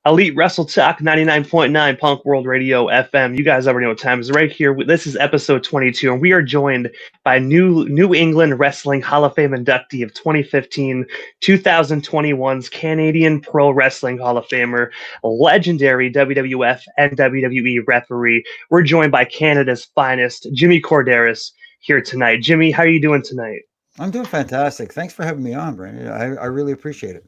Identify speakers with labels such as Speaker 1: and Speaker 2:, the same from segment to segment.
Speaker 1: Elite Wrestle Talk 99.9 Punk World Radio FM. You guys already know what time is right here. This is episode 22, and we are joined by New England Wrestling Hall of Fame inductee of 2015, 2021's Canadian Pro Wrestling Hall of Famer, legendary WWF and WWE referee. We're joined by Canada's finest, Jimmy Korderas, here tonight. Jimmy, how are you doing tonight?
Speaker 2: I'm doing fantastic. Thanks for having me on, Brandon. I really appreciate it.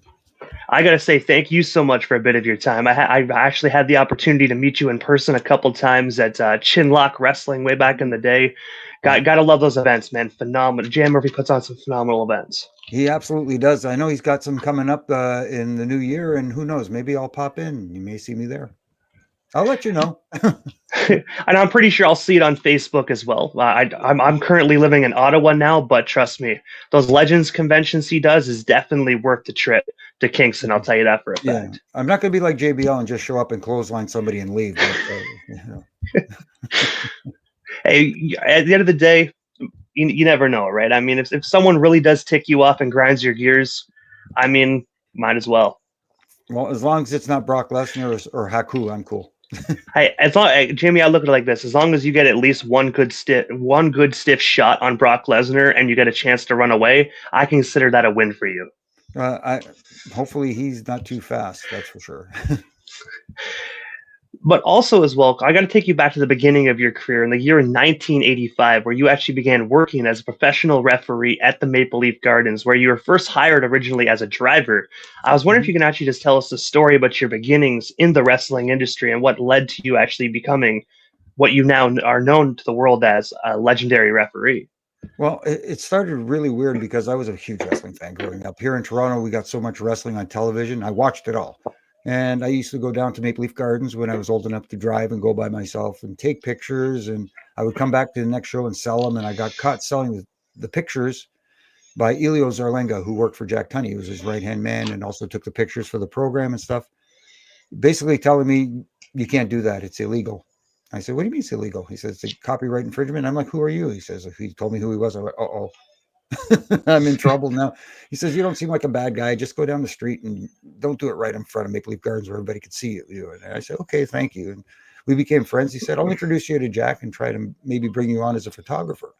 Speaker 1: I got to say thank you so much for a bit of your time. I actually had the opportunity to meet you in person a couple times at Chinlock Wrestling way back in the day. Got to love those events, man. Phenomenal. Jan Murphy puts on some phenomenal events.
Speaker 2: He absolutely does. I know he's got some coming up in the new year, and who knows, maybe I'll pop in. You may see me there. I'll let you know.
Speaker 1: And I'm pretty sure I'll see it on Facebook as well. I'm currently living in Ottawa now, but trust me, those Legends conventions he does is definitely worth the trip to Kingston. I'll tell you that for a fact.
Speaker 2: Yeah, I'm not going to be like JBL and just show up and clothesline somebody and leave. But,
Speaker 1: Hey, at the end of the day, you never know, right? I mean, if someone really does tick you off and grinds your gears, I mean, might as well.
Speaker 2: Well, as long as it's not Brock Lesnar or Haku, I'm cool.
Speaker 1: Jamie, I look at it like this: as long as you get at least one good stiff shot on Brock Lesnar and you get a chance to run away, I consider that a win for you.
Speaker 2: Hopefully he's not too fast. That's for sure.
Speaker 1: But also as well, I got to take you back to the beginning of your career in the year 1985, where you actually began working as a professional referee at the Maple Leaf Gardens, where you were first hired originally as a driver. I was wondering if you can actually just tell us the story about your beginnings in the wrestling industry and what led to you actually becoming what you now are known to the world as a legendary referee.
Speaker 2: Well, it started really weird because I was a huge wrestling fan growing up. Here in Toronto, we got so much wrestling on television. I watched it all. And I used to go down to Maple Leaf Gardens when I was old enough to drive and go by myself and take pictures. And I would come back to the next show and sell them. And I got caught selling the pictures by Elio Zarlenga, who worked for Jack Tunney. He was his right-hand man and also took the pictures for the program and stuff. Basically telling me, you can't do that. It's illegal. I said, what do you mean it's illegal? He says, it's a copyright infringement. I'm like, who are you? He says, he told me who he was. I'm like, uh-oh. I'm in trouble now. He says, you don't seem like a bad guy. Just go down the street and don't do it right in front of Maple Leaf Gardens where everybody could see you. And I said, okay, thank you. And we became friends. He said, I'll introduce you to Jack and try to maybe bring you on as a photographer.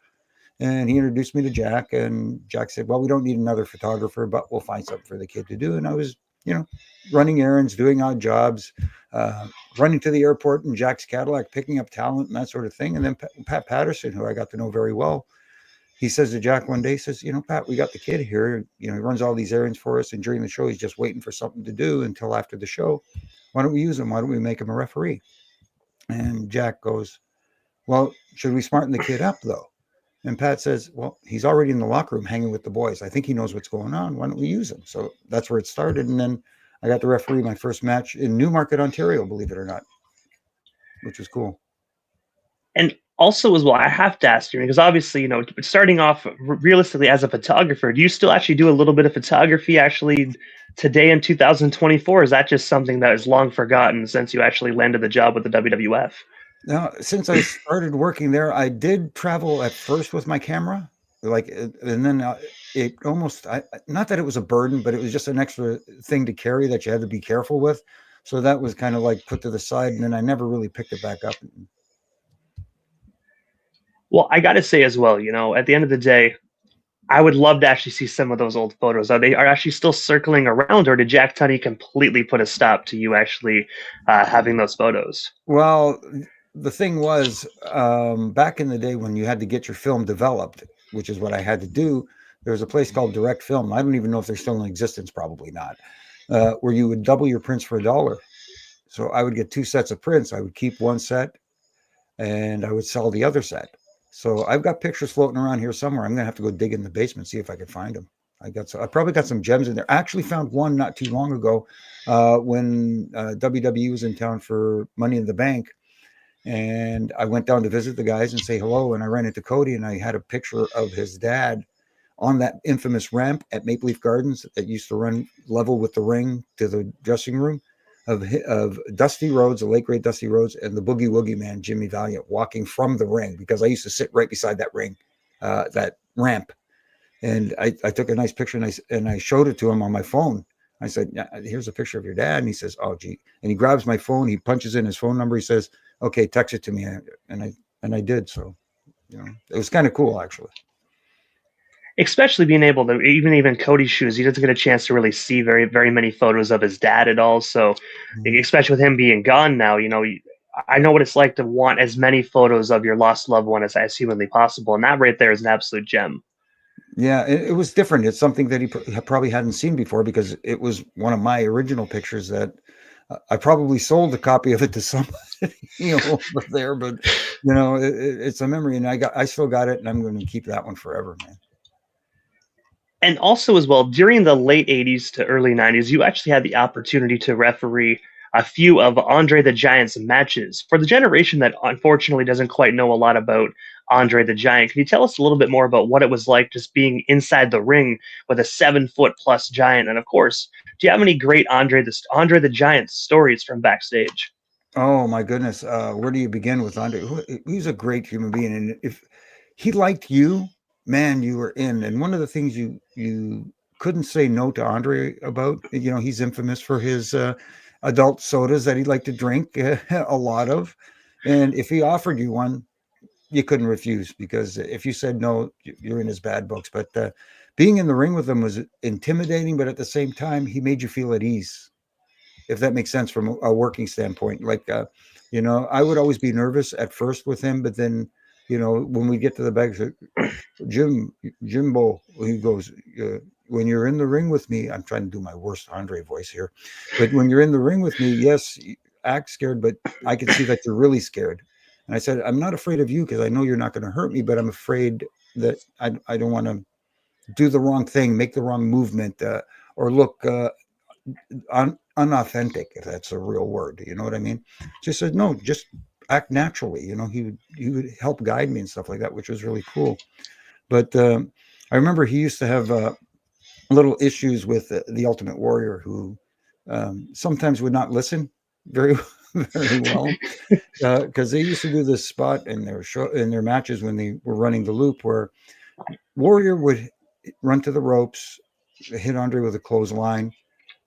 Speaker 2: And he introduced me to Jack. And Jack said, well, we don't need another photographer, but we'll find something for the kid to do. And I was, running errands, doing odd jobs, running to the airport in Jack's Cadillac, picking up talent and that sort of thing. And then Pat Patterson, who I got to know very well, he says to Jack one day, he says, Pat, we got the kid here. He runs all these errands for us. And during the show, he's just waiting for something to do until after the show. Why don't we use him? Why don't we make him a referee? And Jack goes, well, should we smarten the kid up, though? And Pat says, well, he's already in the locker room hanging with the boys. I think he knows what's going on. Why don't we use him? So that's where it started. And then I got to referee my first match in Newmarket, Ontario, believe it or not, which was cool.
Speaker 1: And also, as well, I have to ask you, because obviously, starting off realistically as a photographer, do you still actually do a little bit of photography actually today in 2024? Is that just something that is long forgotten since you actually landed the job with the WWF?
Speaker 2: Now, since I started working there, I did travel at first with my camera, and then it almost, not that it was a burden, but it was just an extra thing to carry that you had to be careful with. So that was kind of like put to the side, and then I never really picked it back up.
Speaker 1: Well, I got to say as well, at the end of the day, I would love to actually see some of those old photos. Are actually still circling around, or did Jack Tunney completely put a stop to you actually having those photos?
Speaker 2: Well, the thing was, back in the day when you had to get your film developed, which is what I had to do, there was a place called Direct Film. I don't even know if they're still in existence, probably not, where you would double your prints for $1. So I would get 2 sets of prints. I would keep one set, and I would sell the other set. So I've got pictures floating around here somewhere. I'm going to have to go dig in the basement, see if I can find them. I probably got some gems in there. I actually found one not too long ago when WWE was in town for Money in the Bank. And I went down to visit the guys and say hello. And I ran into Cody, and I had a picture of his dad on that infamous ramp at Maple Leaf Gardens that used to run level with the ring to the dressing room, of Dusty Rhodes, the late great Dusty Rhodes, and the Boogie Woogie Man, Jimmy Valiant, walking from the ring, because I used to sit right beside that ring, that ramp. And I took a nice picture, and I showed it to him on my phone. I said, yeah, here's a picture of your dad. And he says, oh, gee. And he grabs my phone. He punches in his phone number. He says, okay, text it to me. And I did. So, it was kind of cool, actually.
Speaker 1: Especially being able to, even Cody's shoes, he doesn't get a chance to really see very, very many photos of his dad at all. So, especially with him being gone now, I know what it's like to want as many photos of your lost loved one as humanly possible. And that right there is an absolute gem.
Speaker 2: Yeah, it was different. It's something that he probably hadn't seen before, because it was one of my original pictures that I probably sold a copy of it to somebody, over there. But, it's a memory, and I still got it, and I'm going to keep that one forever, man.
Speaker 1: And also as well, during the late 80s to early 90s, you actually had the opportunity to referee a few of Andre the Giant's matches. For the generation that unfortunately doesn't quite know a lot about Andre the Giant, can you tell us a little bit more about what it was like just being inside the ring with a 7-foot-plus giant? And of course, do you have any great Andre the Giant stories from backstage?
Speaker 2: Oh my goodness. Where do you begin with Andre? He's a great human being. And if he liked you, man, you were in. And one of the things you couldn't say no to Andre about, he's infamous for his adult sodas that he'd like to drink a lot of. And if he offered you one, you couldn't refuse, because if you said no, you're in his bad books. But being in the ring with him was intimidating, but at the same time, he made you feel at ease, if that makes sense from a working standpoint. Like, I would always be nervous at first with him, but then, when we get to the back, Jimbo, he goes, when you're in the ring with me, I'm trying to do my worst Andre voice here, but when you're in the ring with me, yes, act scared, but I can see that you're really scared. And I said, I'm not afraid of you, because I know you're not going to hurt me, but I'm afraid that I don't want to do the wrong thing, make the wrong movement, or look unauthentic, if that's a real word. You know what I mean? She said, no, just act naturally. He would help guide me and stuff like that, which was really cool. But I remember he used to have little issues with the Ultimate Warrior, who sometimes would not listen very very well, because they used to do this spot in their matches when they were running the loop, where Warrior would run to the ropes, hit Andre with a clothesline.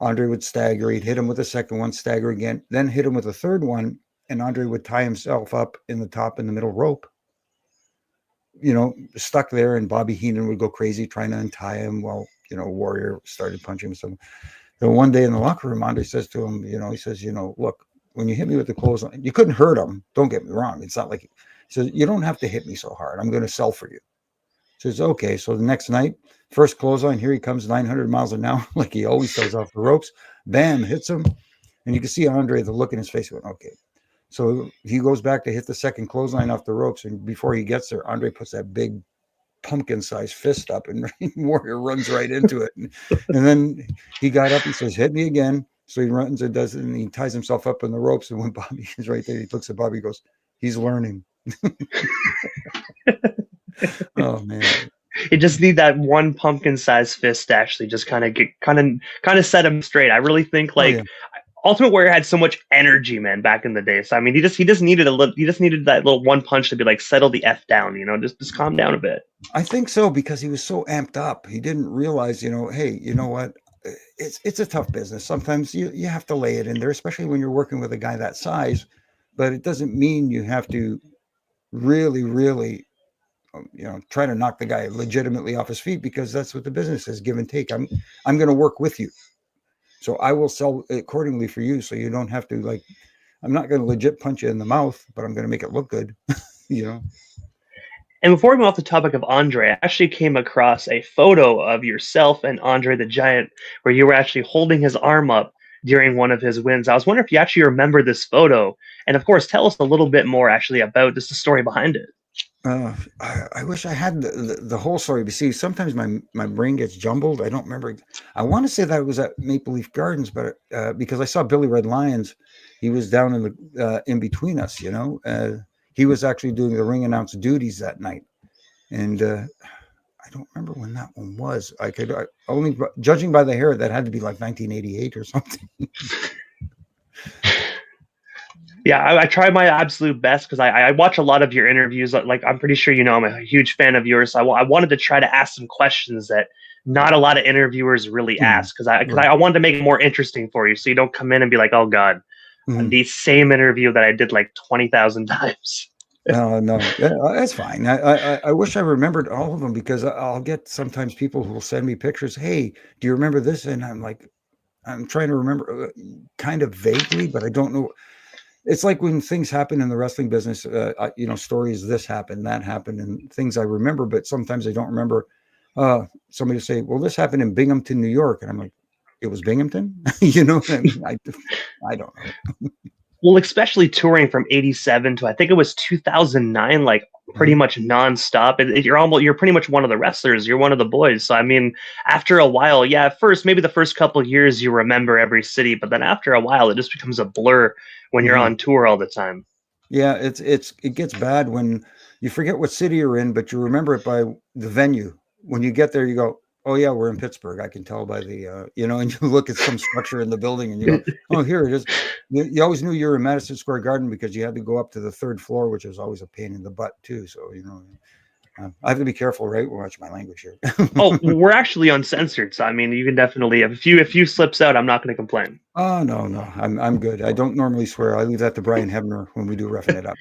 Speaker 2: Andre would stagger. He'd hit him with a second one, stagger again, then hit him with a third one, and Andre would tie himself up in the middle rope, stuck there, and Bobby Heenan would go crazy trying to untie him while, Warrior started punching him. So one day in the locker room, Andre says to him, he says, look, when you hit me with the clothesline, you couldn't hurt him. Don't get me wrong. It's not like, he says, you don't have to hit me so hard. I'm going to sell for you. He says, okay. So the next night, first clothesline, here he comes 900 miles an hour, like he always does, off the ropes. Bam, hits him. And you can see Andre, the look in his face, went, okay. So he goes back to hit the second clothesline off the ropes. And before he gets there, Andre puts that big pumpkin-sized fist up, and Warrior runs right into it. And then he got up, he says, hit me again. So he runs and does it, and he ties himself up in the ropes. And when Bobby is right there, he looks at Bobby, goes, he's learning. Oh man. You
Speaker 1: just need that one pumpkin-sized fist to actually just kind of set him straight. I really think Ultimate Warrior had so much energy, man, back in the day. So I mean, he just needed that little one punch to be like, settle the F down, just calm down a bit.
Speaker 2: I think so, because he was so amped up. He didn't realize, hey, you know what? It's a tough business. Sometimes you have to lay it in there, especially when you're working with a guy that size. But it doesn't mean you have to really, really, try to knock the guy legitimately off his feet, because that's what the business is, give and take. I'm going to work with you, so I will sell accordingly for you. So you don't have to, I'm not going to legit punch you in the mouth, but I'm going to make it look good,
Speaker 1: And before we move off the topic of Andre, I actually came across a photo of yourself and Andre the Giant where you were actually holding his arm up during one of his wins. I was wondering if you actually remember this photo. And of course, tell us a little bit more actually about just the story behind it.
Speaker 2: I wish I had the whole story. But see, sometimes my brain gets jumbled. I don't remember. I want to say that it was at Maple Leaf Gardens, but because I saw Billy Red Lions, he was down in between us, he was actually doing the ring announce duties that night. And I don't remember when that one was. I could only, judging by the hair, that had to be like 1988 or something.
Speaker 1: Yeah, I try my absolute best, because I watch a lot of your interviews. Like, I'm pretty sure I'm a huge fan of yours. So I wanted to try to ask some questions that not a lot of interviewers really ask, because I wanted to make it more interesting for you, so you don't come in and be like, oh god, the same interview that I did like 20,000 times.
Speaker 2: No, that's fine. I wish I remembered all of them, because I'll get sometimes people who will send me pictures. Hey, do you remember this? And I'm like, I'm trying to remember kind of vaguely, but I don't know. It's like when things happen in the wrestling business, stories, this happened, that happened, and things I remember, but sometimes I don't remember. Somebody will say, well, this happened in Binghamton, New York. And I'm like, it was Binghamton? You know what I mean? I don't know.
Speaker 1: Well, especially touring from 87 to I think it was 2009, like pretty much nonstop. You're pretty much one of the wrestlers. You're one of the boys. So I mean, after a while, yeah, at first maybe the first couple of years you remember every city, but then after a while it just becomes a blur when you're on tour all the time.
Speaker 2: Yeah, it gets bad when you forget what city you're in, but you remember it by the venue. When you get there, you go, oh yeah, we're in Pittsburgh. I can tell by the and you look at some structure in the building and you go, oh, here it is. You always knew you were in Madison Square Garden because you had to go up to the third floor, which was always a pain in the butt too. So I have to be careful, right? Watch my language here.
Speaker 1: Oh, we're actually uncensored, so I mean, you can definitely, if you slips out, I'm not going to complain.
Speaker 2: Oh no, I'm good. I don't normally swear. I leave that to Brian Hebner when we do roughing it up.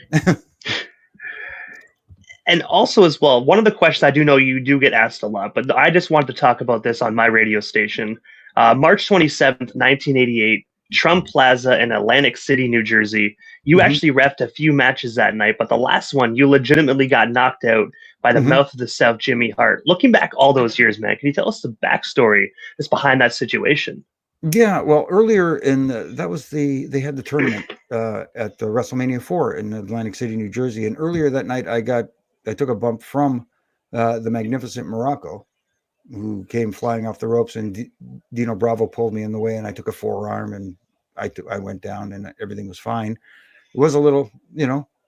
Speaker 1: And also, as well, one of the questions I do know you do get asked a lot, but I just wanted to talk about this on my radio station. March 27th, 1988, Trump Plaza in Atlantic City, New Jersey. You actually reffed a few matches that night, but the last one, you legitimately got knocked out by the Mouth of the South, Jimmy Hart. Looking back all those years, man, can you tell us the backstory that's behind that situation?
Speaker 2: Yeah, well, earlier they had the tournament at the WrestleMania 4 in Atlantic City, New Jersey, and earlier that night I took a bump from the magnificent Morocco, who came flying off the ropes, and Dino Bravo pulled me in the way, and I took a forearm, and I went down, and everything was fine. It was a little,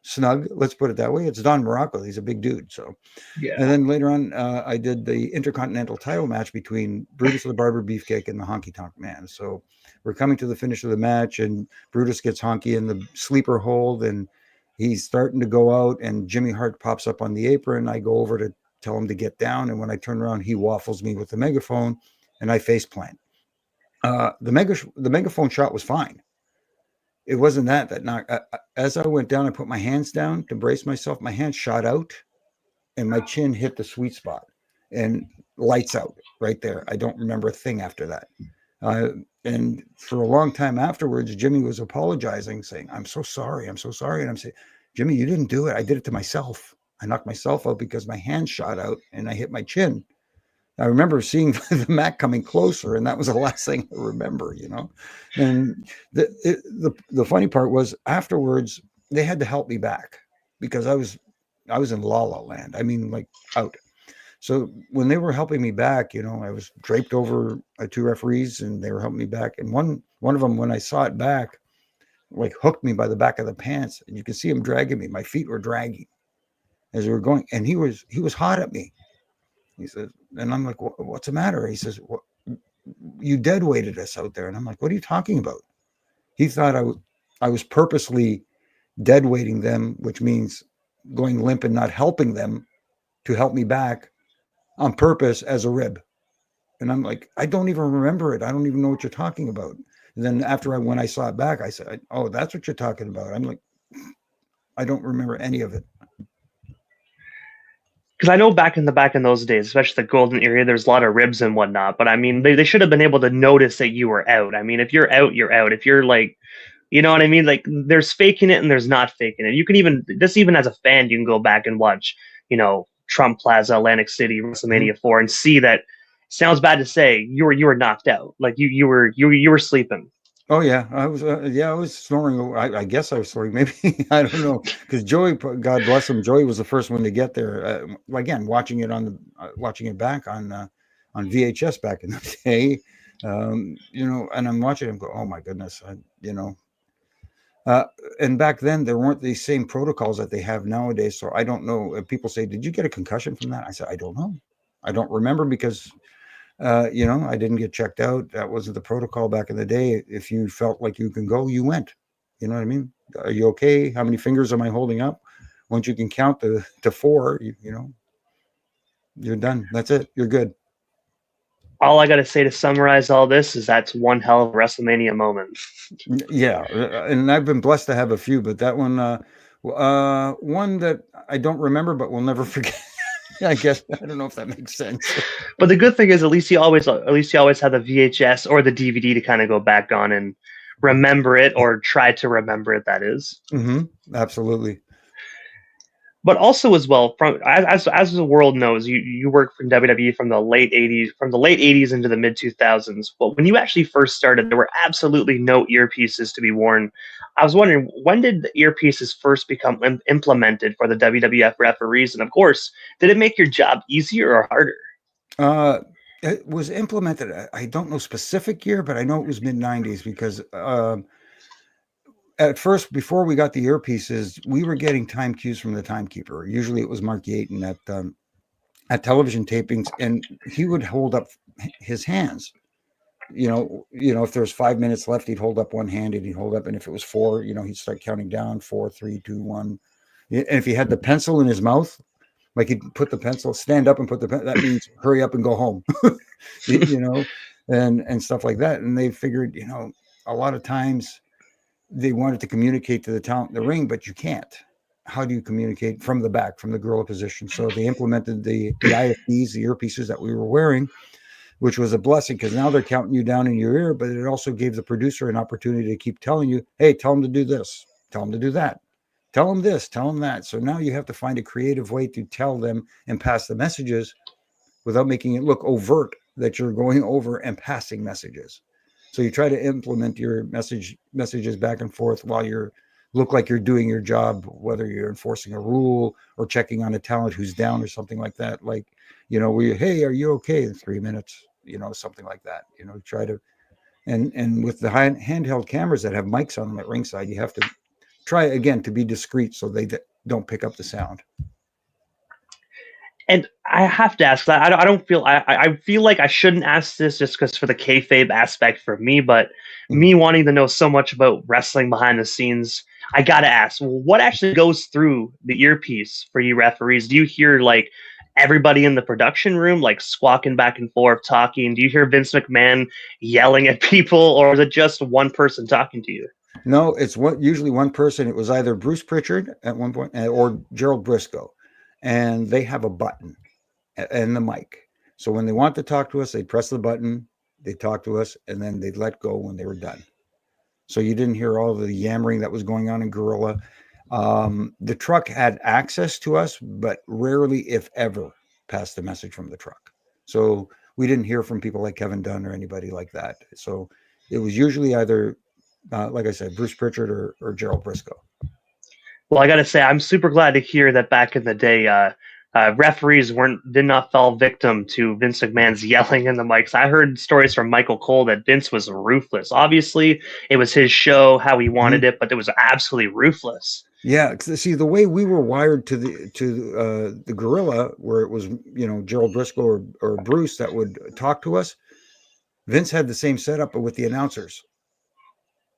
Speaker 2: snug. Let's put it that way. It's Don Morocco. He's a big dude. So,
Speaker 1: yeah.
Speaker 2: And then later on, I did the Intercontinental title match between Brutus the Barber Beefcake and the Honky Tonk Man. So we're coming to the finish of the match, and Brutus gets Honky in the sleeper hold, and he's starting to go out, and Jimmy Hart pops up on the apron. I go over to tell him to get down, and when I turn around, he waffles me with the megaphone, and I face plant. The megaphone shot was fine. It wasn't that knocked. As I went down, I put my hands down to brace myself. My hands shot out, and my chin hit the sweet spot, and lights out right there. I don't remember a thing after that. And for a long time afterwards, Jimmy was apologizing, saying, I'm so sorry. I'm so sorry. And I'm saying, Jimmy, you didn't do it. I did it to myself. I knocked myself out because my hand shot out and I hit my chin. I remember seeing the Mac coming closer, and that was the last thing I remember, And the funny part was afterwards, they had to help me back because I was in La La Land. I mean, like out. So when they were helping me back, I was draped over two referees, and they were helping me back. And one of them, when I saw it back, like hooked me by the back of the pants, and you could see him dragging me. My feet were dragging as we were going, and he was hot at me. He says, and I'm like, what's the matter? He says, what, you dead weighted us out there. And I'm like, what are you talking about? He thought I was purposely dead weighting them, which means going limp and not helping them to help me back on purpose as a rib. And I'm like, I don't even remember it. I don't even know what you're talking about. And then when I saw it back, I said, oh, that's what you're talking about. I'm like, I don't remember any of it.
Speaker 1: Because I know back in those days, especially the golden era, there's a lot of ribs and whatnot. But I mean, they should have been able to notice that you were out. I mean, if you're out, you're out. If you're like, you know what I mean? Like, there's faking it and there's not faking it. You can even as a fan, you can go back and watch, Trump Plaza, Atlantic City, WrestleMania 4, and see that. Sounds bad to say, you were knocked out. Like you were sleeping.
Speaker 2: Oh yeah, I was snoring. I guess I was snoring. Maybe I don't know, because Joey, God bless him, Joey was the first one to get there. Again, watching it back on VHS back in the day, and I'm watching him go, oh my goodness, and back then there weren't the same protocols that they have nowadays. So I don't know. People say, did you get a concussion from that? I said, I don't know. I don't remember because. I didn't get checked out. That wasn't the protocol back in the day. If you felt like you can go, you went. You know what I mean? Are you okay? How many fingers am I holding up? Once you can count to 4, you're done. That's it. You're good.
Speaker 1: all I got to say to summarize all this is that's one hell of a WrestleMania moment.
Speaker 2: Yeah, and I've been blessed to have a few, but that one, one that I don't remember, but we'll never forget. I guess I don't know if that makes sense.
Speaker 1: But the good thing is, at least you always have the VHS or the DVD to kind of go back on and remember it, or try to remember it. That is.
Speaker 2: Mm-hmm. Absolutely.
Speaker 1: But also as well, from as the world knows, you worked from WWE from the late '80s into the mid 2000s. But when you actually first started, there were absolutely no earpieces to be worn. I was wondering, when did the earpieces first become implemented for the WWF referees? And of course, did it make your job easier or harder?
Speaker 2: It was implemented. I don't know specific year, but I know it was mid '90s because at first, before we got the earpieces, we were getting time cues from the timekeeper. Usually, it was Mark Yaton at television tapings, and he would hold up his hands. If there's 5 minutes left, he'd hold up one hand and he'd hold up, and if it was 4, he'd start counting down 4, 3, 2, 1. And if he had the pencil in his mouth, like he'd put the pencil, stand up and put that means hurry up and go home, and stuff like that. And they figured, a lot of times they wanted to communicate to the talent in the ring, but you can't. How do you communicate from the back, from the gorilla position? So they implemented the IFDs, the earpieces that we were wearing, which was a blessing because now they're counting you down in your ear, but it also gave the producer an opportunity to keep telling you, hey, tell them to do this, tell them to do that, tell them this, tell them that. So now you have to find a creative way to tell them and pass the messages without making it look overt that you're going over and passing messages. So you try to implement your messages back and forth while look like you're doing your job, whether you're enforcing a rule or checking on a talent who's down or something like that. Like, hey, are you okay in 3 minutes? Something like that. Try to, and with the handheld cameras that have mics on them at ringside, you have to try again to be discreet so they don't pick up the sound.
Speaker 1: And I have to ask that. I don't feel I feel like I shouldn't ask this just because for the kayfabe aspect for me, but me wanting to know so much about wrestling behind the scenes, I gotta ask, what actually goes through the earpiece for you referees? Do you hear like everybody in the production room like squawking back and forth, talking? Do you hear Vince McMahon yelling at people, or is it just one person talking to you?
Speaker 2: No, it's usually one person. It was either Bruce Pritchard at one point or Gerald Briscoe. And they have a button and the mic. So when they want to talk to us, they press the button, they talk to us, and then they'd let go when they were done. So you didn't hear all the yammering that was going on in Gorilla. The truck had access to us, but rarely, if ever, passed the message from the truck. So we didn't hear from people like Kevin Dunn or anybody like that. So it was usually either, like I said, Bruce Pritchard or Gerald Briscoe.
Speaker 1: Well, I got to say, I'm super glad to hear that back in the day, referees did not fall victim to Vince McMahon's yelling in the mics. I heard stories from Michael Cole that Vince was ruthless. Obviously, it was his show, how he wanted it, but it was absolutely ruthless.
Speaker 2: Yeah, see, the way we were wired to the Gorilla, where it was Gerald Briscoe or Bruce that would talk to us, Vince had the same setup, but with the announcers.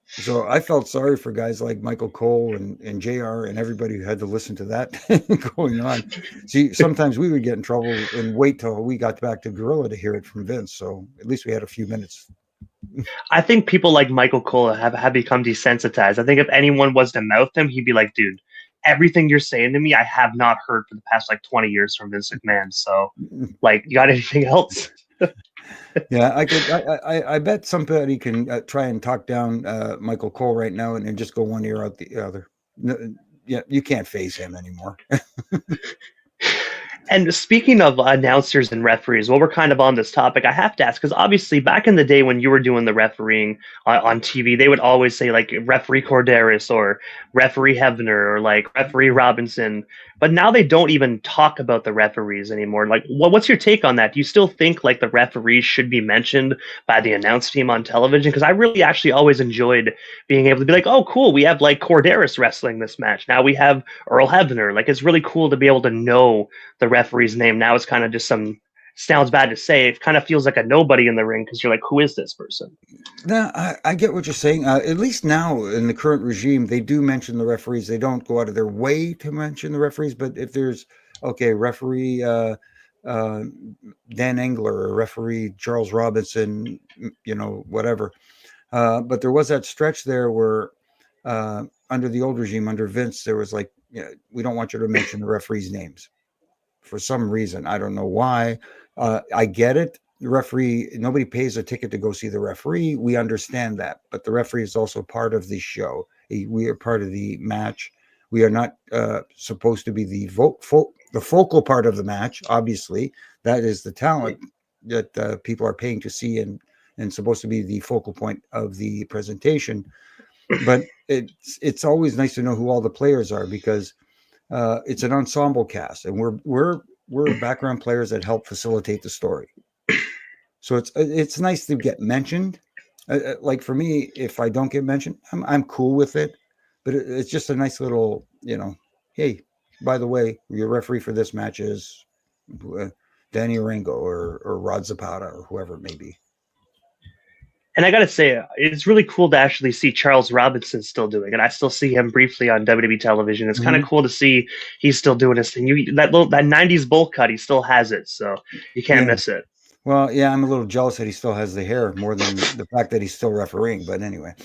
Speaker 2: So I felt sorry for guys like Michael Cole and JR and everybody who had to listen to that going on. See, sometimes we would get in trouble and wait till we got back to Gorilla to hear it from Vince. So at least we had a few minutes.
Speaker 1: I think people like Michael Cole have become desensitized. I think if anyone was to mouth him, he'd be like, dude, everything you're saying to me, I have not heard for the past 20 years from Vince McMahon. So you got anything else?
Speaker 2: Yeah, I bet somebody can try and talk down Michael Cole right now and just go one ear out the other. No, yeah, you can't face him anymore.
Speaker 1: And speaking of announcers and referees, while we're kind of on this topic, I have to ask, because obviously back in the day when you were doing the refereeing on TV, they would always say like referee Korderas or referee Hebner or like referee Robinson. But now they don't even talk about the referees anymore. Like, what's your take on that? Do you still think like the referees should be mentioned by the announce team on television? Because I really actually always enjoyed being able to be like, oh, cool, we have like Korderas wrestling this match. Now we have Earl Hebner. Like, it's really cool to be able to know the referee's name. Now it's kind of just sounds bad to say, it kind of feels like a nobody in the ring because you're like, who is this person?
Speaker 2: No, I get what you're saying. At least now in the current regime, they do mention the referees. They don't go out of their way to mention the referees, but if there's referee Dan Engler or referee Charles Robinson, whatever. But there was that stretch there where under the old regime, under Vince, there was like, we don't want you to mention the referees' names for some reason. I don't know why. I get it. The referee, nobody pays a ticket to go see the referee. We understand that. But the referee is also part of the show. We are part of the match. We are not supposed to be the focal part of the match. Obviously, that is the talent that people are paying to see and supposed to be the focal point of the presentation. But it's always nice to know who all the players are, because it's an ensemble cast, and we're background players that help facilitate the story. So it's nice to get mentioned. Like for me, if I don't get mentioned, I'm cool with it. But it's just a nice little, hey, by the way, your referee for this match is Danny Orengo or Rod Zapata or whoever it may be.
Speaker 1: And I got to say, it's really cool to actually see Charles Robinson still doing it. I still see him briefly on WWE television. It's kind of cool to see he's still doing his thing. That 90s bowl cut, he still has it, so you can't miss it.
Speaker 2: Well, yeah, I'm a little jealous that he still has the hair more than the fact that he's still refereeing. But anyway.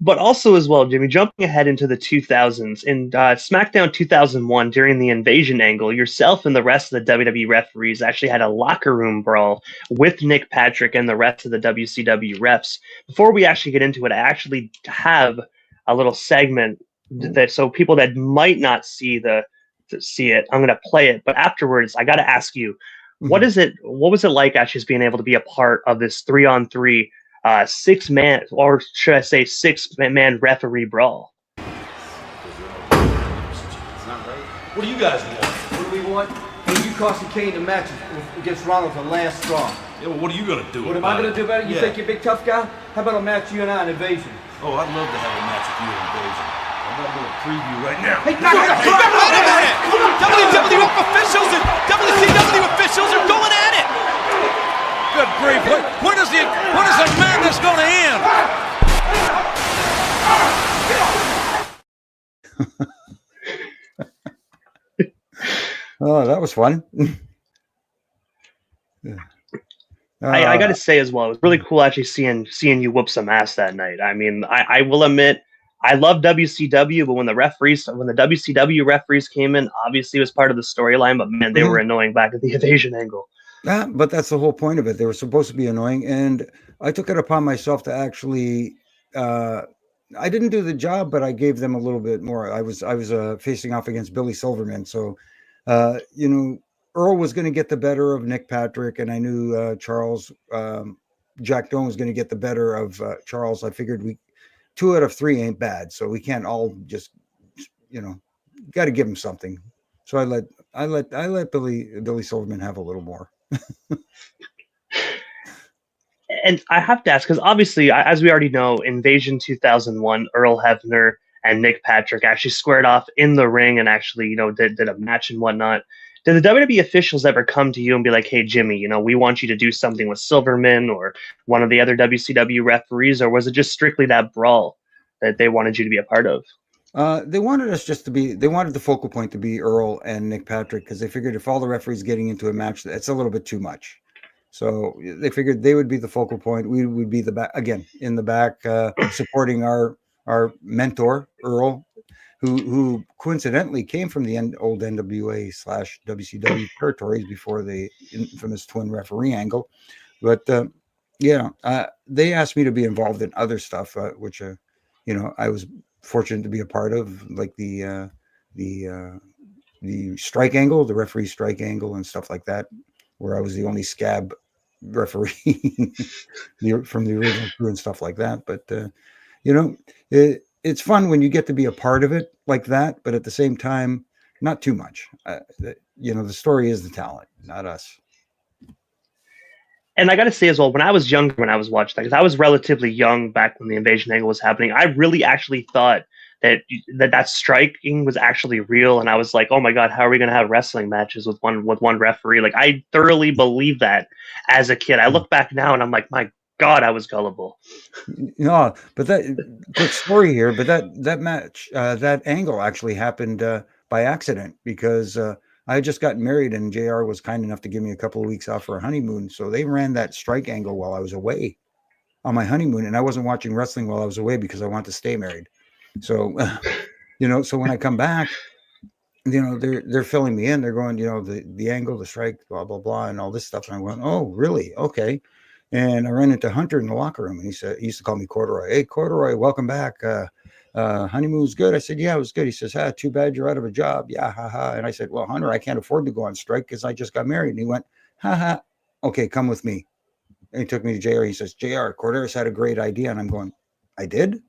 Speaker 1: But also as well, Jimmy, jumping ahead into the 2000s, in SmackDown 2001, during the Invasion angle, yourself and the rest of the WWE referees actually had a locker room brawl with Nick Patrick and the rest of the WCW refs. Before we actually get into it, I actually have a little segment that, so people that might not see it, I'm going to play it. But afterwards, I got to ask you, what was it like actually being able to be a part of this 3-on-3 6-man, or should I say 6-man referee brawl?
Speaker 3: What do you guys want? What do we want? Hey, you cost Kane the match against Ronald the last straw.
Speaker 4: Yeah, well, what are you going to do?
Speaker 3: What am I going to do about it? You think you're a big tough guy? How about a match you and I in Invasion?
Speaker 4: Oh, I'd love to have a match with you in Invasion. I'm going to do a preview right now.
Speaker 3: Hey, WWF officials and WCW officials are going at it!
Speaker 4: Good grief. When is the madness going to end?
Speaker 2: Oh, that was fun.
Speaker 1: I got to say as well, it was really cool actually seeing you whoop some ass that night. I mean, I will admit, I love WCW, but when the WCW referees came in, obviously it was part of the storyline, but man, they were annoying back at the Invasion angle.
Speaker 2: Yeah, but that's the whole point of it. They were supposed to be annoying, and I took it upon myself to actually. I didn't do the job, but I gave them a little bit more. I was facing off against Billy Silverman, so Earl was going to get the better of Nick Patrick, and I knew Charles Jack Doan was going to get the better of Charles. I figured 2 out of 3 ain't bad, so we can't all just got to give him something. So I let Billy Silverman have a little more.
Speaker 1: And I have to ask, because obviously, as we already know, Invasion 2001, Earl Hebner and Nick Patrick actually squared off in the ring and actually, did a match and whatnot. Did the WWE officials ever come to you and be like, hey, Jimmy, we want you to do something with Silverman or one of the other WCW referees, or was it just strictly that brawl that they wanted you to be a part of?
Speaker 2: They wanted us they wanted the focal point to be Earl and Nick Patrick, because they figured if all the referees getting into a match, that's a little bit too much. So they figured they would be the focal point. We would be in the back, supporting our mentor, Earl, who coincidentally came from the old NWA/WCW territories before the infamous twin referee angle. But they asked me to be involved in other stuff, which I was fortunate to be a part of, like the strike angle, the referee strike angle, and stuff like that, where I was the only scab referee from the original crew and stuff like that. But it's fun when you get to be a part of it like that, but at the same time, not too much. The story is the talent, not us.
Speaker 1: And I got to say as well, when I was younger, when I was watching that, because I was relatively young back when the Invasion angle was happening, I really actually thought that striking was actually real. And I was like, oh my God, how are we going to have wrestling matches with one referee? Like, I thoroughly believed that as a kid. I look back now and I'm like, my God, I was gullible.
Speaker 2: No, but quick story here, but that match, that angle actually happened by accident, because I had just gotten married, and JR was kind enough to give me a couple of weeks off for a honeymoon. So they ran that strike angle while I was away on my honeymoon, and I wasn't watching wrestling while I was away because I wanted to stay married. So, so when I come back, they're filling me in. They're going, the angle, the strike, blah, blah, blah, and all this stuff. And I went, oh, really? Okay. And I ran into Hunter in the locker room, and he used to call me Korderas. Hey, Korderas, welcome back. Honeymoon was good. I said, yeah, it was good. He says, too bad you're out of a job. Yeah, ha, ha. And I said, well, Hunter, I can't afford to go on strike because I just got married. And he went, ha, ha. Okay, come with me. And he took me to JR. He says, JR, Korderas had a great idea. And I'm going, I did?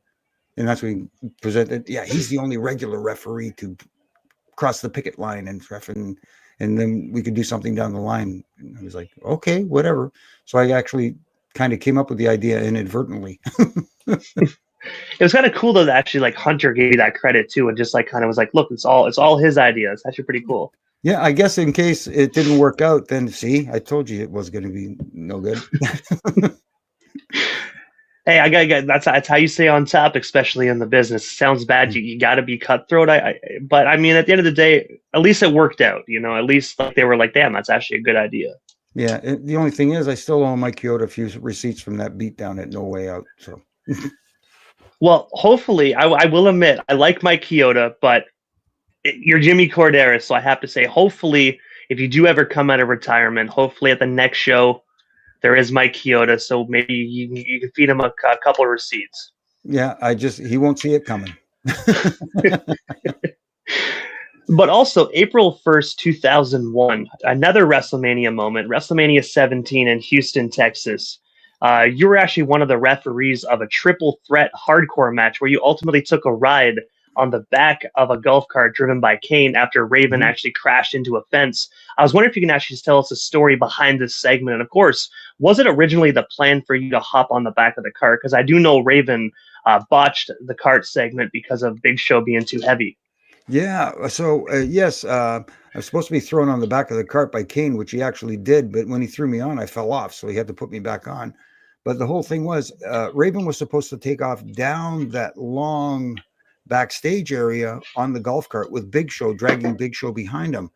Speaker 2: And that's when he presented. Yeah, he's the only regular referee to cross the picket line and then we could do something down the line. And I was like, okay, whatever. So I actually kind of came up with the idea inadvertently.
Speaker 1: It was kind of cool though that actually like Hunter gave you that credit too, and just like kind of was like, look, it's all his idea. It's actually pretty cool.
Speaker 2: Yeah, I guess in case it didn't work out, then see, I told you it was going to be no good.
Speaker 1: Hey, I gotta that's how you stay on top, especially in the business. It sounds bad, you got to be cutthroat. But I mean, at the end of the day, at least it worked out. At least like they were like, damn, that's actually a good idea.
Speaker 2: Yeah, the only thing is, I still owe Mike Chioda a few receipts from that beatdown at No Way Out. So,
Speaker 1: well, hopefully, I will admit I like Mike Chioda, but you're Jimmy Korderas, so I have to say, hopefully, if you do ever come out of retirement, hopefully at the next show. There is Mike Chioda, so maybe you can feed him a couple of receipts.
Speaker 2: Yeah, he won't see it coming.
Speaker 1: But also, April 1st, 2001, another WrestleMania moment, WrestleMania 17 in Houston, Texas. You were actually one of the referees of a triple threat hardcore match where you ultimately took a ride on the back of a golf cart driven by Kane after Raven actually crashed into a fence. I was wondering if you can actually tell us a story behind this segment. And of course, was it originally the plan for you to hop on the back of the cart? Because I do know Raven botched the cart segment because of Big Show being too heavy.
Speaker 2: Yeah. So, yes, I was supposed to be thrown on the back of the cart by Kane, which he actually did. But when he threw me on, I fell off. So he had to put me back on. But the whole thing was Raven was supposed to take off down that long backstage area on the golf cart with Big Show dragging Big Show behind him.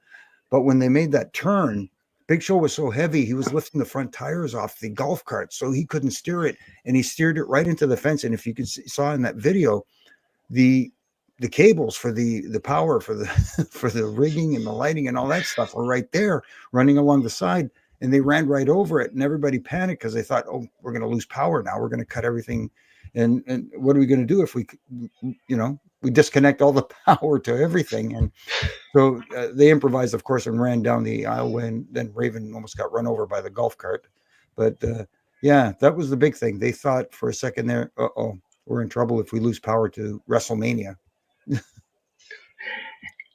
Speaker 2: But when they made that turn, Big Show was so heavy, he was lifting the front tires off the golf cart, so he couldn't steer it, and he steered it right into the fence. And if you saw in that video, the cables for the power for the for the rigging and the lighting and all that stuff were right there running along the side, and they ran right over it, and everybody panicked because they thought, oh, we're going to lose power now, we're going to cut everything. And what are we going to do if we disconnect all the power to everything? And so they improvised, of course, and ran down the aisle when then Raven almost got run over by the golf cart. But yeah, that was the big thing. They thought for a second there, we're in trouble if we lose power to WrestleMania.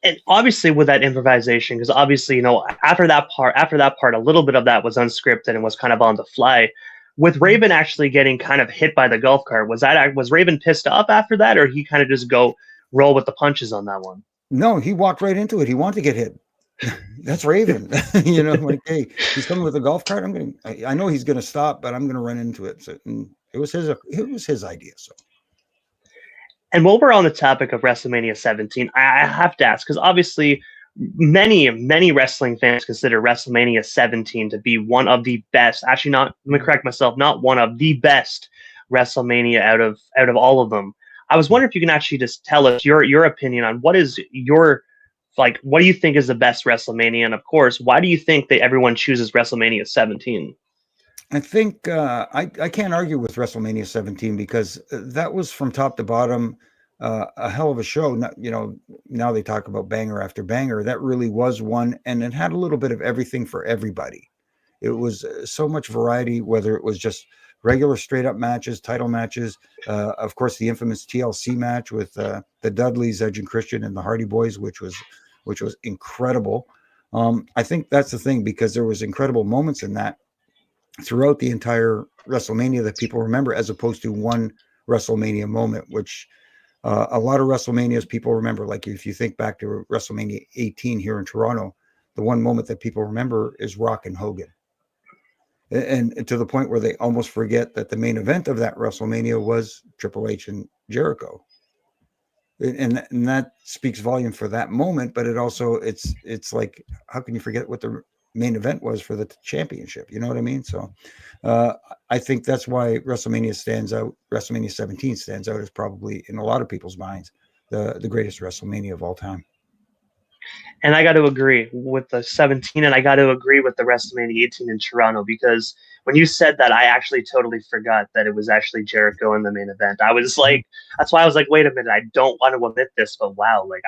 Speaker 1: And obviously with that improvisation, because obviously, after that part, a little bit of that was unscripted and was kind of on the fly. With Raven actually getting kind of hit by the golf cart, was Raven pissed off after that, or he kind of just roll with the punches on that one?
Speaker 2: No, he walked right into it. He wanted to get hit. That's Raven. Like, hey, he's coming with a golf cart. I know he's going to stop, but I'm going to run into it. So it was his idea. So.
Speaker 1: And while we're on the topic of WrestleMania 17, I have to ask, because obviously many wrestling fans consider WrestleMania 17 to be one of the best. Actually, let me correct myself, not one of the best WrestleMania out of all of them. I was wondering if you can actually just tell us your opinion on what is what do you think is the best WrestleMania, and of course, why do you think that everyone chooses WrestleMania 17?
Speaker 2: I think I can't argue with WrestleMania 17 because that was from top to bottom a hell of a show. Now they talk about banger after banger. That really was one, and it had a little bit of everything for everybody. It was so much variety, whether it was just regular straight up matches, title matches, of course the infamous TLC match with the Dudleys, Edge and Christian, and the Hardy Boys, which was incredible. I think that's the thing, because there was incredible moments in that throughout the entire WrestleMania that people remember, as opposed to one WrestleMania moment, which a lot of WrestleManias people remember. Like if you think back to WrestleMania 18 here in Toronto, the one moment that people remember is Rock and Hogan. And to the point where they almost forget that the main event of that WrestleMania was Triple H and Jericho. and that speaks volume for that moment. But it also it's like, how can you forget what the main event was for the championship? You know what I mean? So I think that's why WrestleMania stands out. WrestleMania 17 stands out as probably in a lot of people's minds the greatest WrestleMania of all time.
Speaker 1: And I got to agree with the 17, and I got to agree with the WrestleMania 18 in Toronto, because when you said that, I actually totally forgot that it was actually Jericho in the main event. I was like, that's why I was like, wait a minute, I don't want to admit this, but wow, like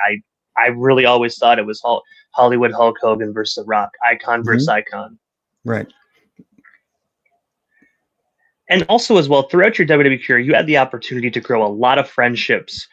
Speaker 1: I really always thought it was Hollywood Hulk Hogan versus The Rock, icon versus icon.
Speaker 2: Right.
Speaker 1: And also as well, throughout your WWE career, you had the opportunity to grow a lot of friendships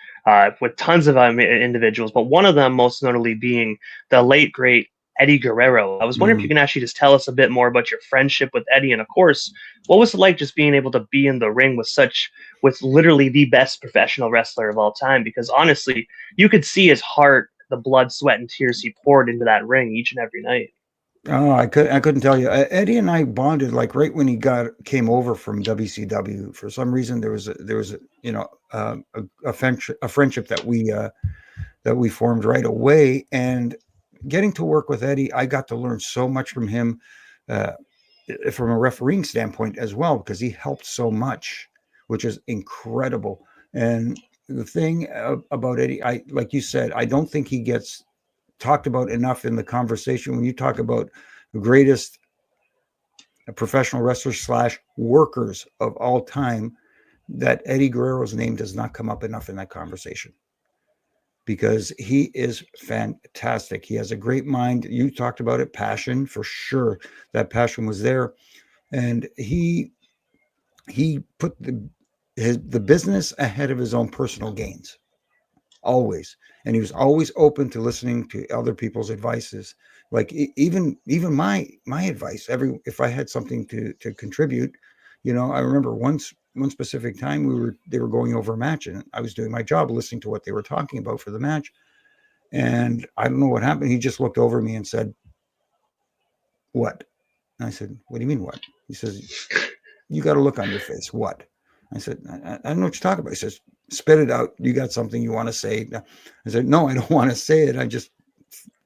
Speaker 1: with tons of individuals, but one of them most notably being the late, great Eddie Guerrero. I was wondering if you can actually just tell us a bit more about your friendship with Eddie, and of course, what was it like just being able to be in the ring with literally the best professional wrestler of all time? Because honestly, you could see his heart, the blood, sweat, and tears he poured into that ring each and every night.
Speaker 2: Oh, I couldn't tell you. Eddie and I bonded like right when he came over from WCW. For some reason, there was a friendship that we formed right away. And getting to work with Eddie, I got to learn so much from him, from a refereeing standpoint as well, because he helped so much, which is incredible. And the thing about Eddie, like you said, I don't think he gets talked about enough in the conversation. When you talk about the greatest professional wrestlers / workers of all time, that Eddie Guerrero's name does not come up enough in that conversation, because he is fantastic. He has a great mind. You talked about it, passion, for sure. That passion was there. And he put the business ahead of his own personal gains, always. And he was always open to listening to other people's advices. Like even my advice, if I had something to contribute, I remember one specific time they were going over a match, and I was doing my job listening to what they were talking about for the match. And I don't know what happened. He just looked over me and said, "What?" And I said, "What do you mean what?" He says, "You got a look on your face. What?" I said, I don't know what you're talking about. He says, "Spit it out. You got something you want to say?" I said, "No, I don't want to say it.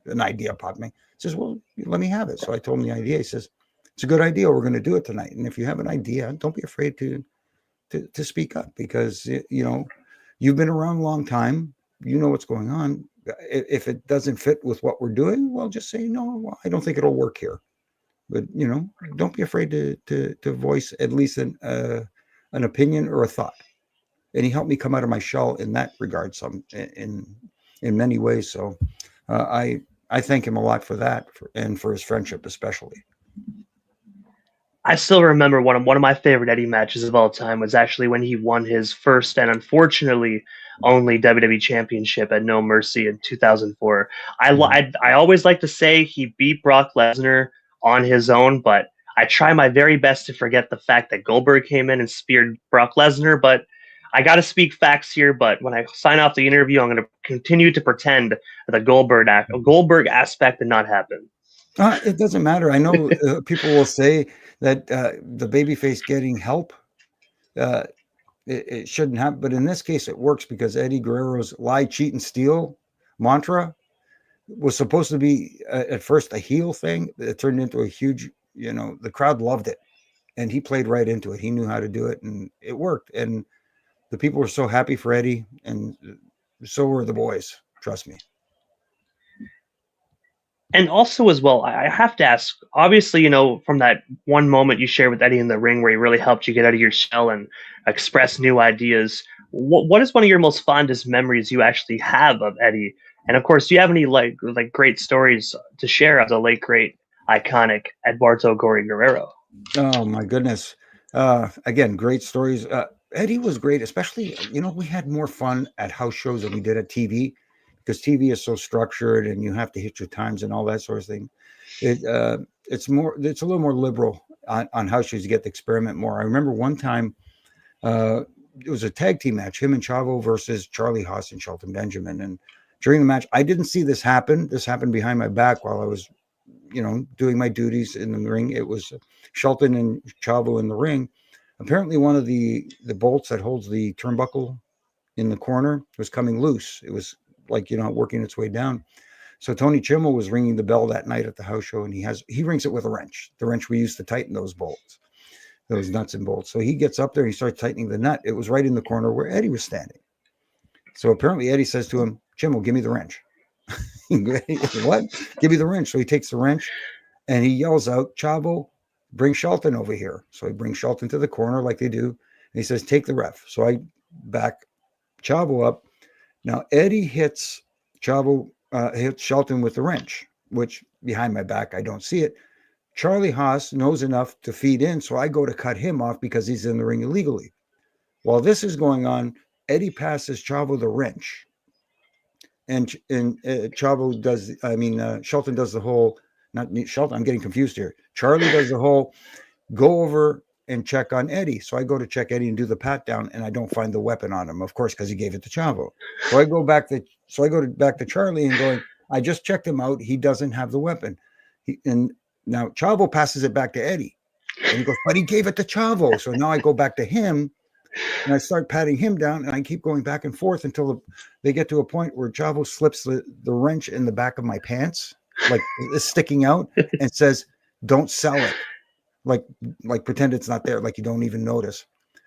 Speaker 2: An idea popped me." He says, "Well, let me have it." So I told him the idea. He says, "It's a good idea. We're going to do it tonight. And if you have an idea, don't be afraid to speak up, because, you've been around a long time. You know what's going on. If it doesn't fit with what we're doing, well, just say, no, I don't think it'll work here. But, don't be afraid to voice at least an opinion or a thought." And he helped me come out of my shell in that regard, in many ways. So I thank him a lot for that, and for his friendship especially.
Speaker 1: I still remember one of my favorite Eddie matches of all time was actually when he won his first and unfortunately only WWE Championship at No Mercy in 2004. I always like to say he beat Brock Lesnar on his own, but I try my very best to forget the fact that Goldberg came in and speared Brock Lesnar. But I got to speak facts here. But when I sign off the interview, I'm going to continue to pretend that the Goldberg aspect did not happen.
Speaker 2: It doesn't matter. I know people will say that the babyface getting help, it shouldn't happen. But in this case, it works, because Eddie Guerrero's lie, cheat, and steal mantra was supposed to be at first a heel thing. It turned into a huge, the crowd loved it. And he played right into it. He knew how to do it, and it worked. And the people were so happy for Eddie, and so were the boys. Trust me.
Speaker 1: And also as well, I have to ask, obviously, from that one moment you shared with Eddie in the ring where he really helped you get out of your shell and express new ideas, what is one of your most fondest memories you actually have of Eddie? And of course, do you have any like great stories to share of the late, great, iconic Eduardo Gory Guerrero?
Speaker 2: Oh my goodness. Again, great stories. Eddie was great, especially, we had more fun at house shows than we did at TV, because TV is so structured and you have to hit your times and all that sort of thing. It's a little more liberal on house shows. You get to experiment more. I remember one time, it was a tag team match, him and Chavo versus Charlie Haas and Shelton Benjamin. And during the match, I didn't see this happen. This happened behind my back while I was, doing my duties in the ring. It was Shelton and Chavo in the ring. Apparently one of the bolts that holds the turnbuckle in the corner was coming loose. It was like, working its way down. So Tony Chimmel was ringing the bell that night at the house show, and he rings it with a wrench, the wrench we used to tighten those bolts, those nuts and bolts. So he gets up there, he starts tightening the nut. It was right in the corner where Eddie was standing. So apparently Eddie says to him, Chimmel, give me the wrench. What? Give me the wrench. So he takes the wrench and he yells out, Chavo, bring Shelton over here. So he brings Shelton to the corner like they do. And he says, take the ref. So I back Chavo up. Now Eddie hits Shelton with the wrench, which behind my back, I don't see it. Charlie Haas knows enough to feed in. So I go to cut him off because he's in the ring illegally. While this is going on, Eddie passes Chavo the wrench. And Chavo does, Shelton does the whole, not Shelton, I'm getting confused here. Charlie does the whole go over and check on Eddie. So I go to check Eddie and do the pat down, and I don't find the weapon on him, of course, because he gave it to Chavo. So I go back to Charlie and going, I just checked him out. He doesn't have the weapon. And now Chavo passes it back to Eddie. And he goes, but he gave it to Chavo. So now I go back to him. And I start patting him down, and I keep going back and forth until they get to a point where Chavo slips the wrench in the back of my pants, like it's sticking out, and says, don't sell it. Like pretend it's not there, like you don't even notice.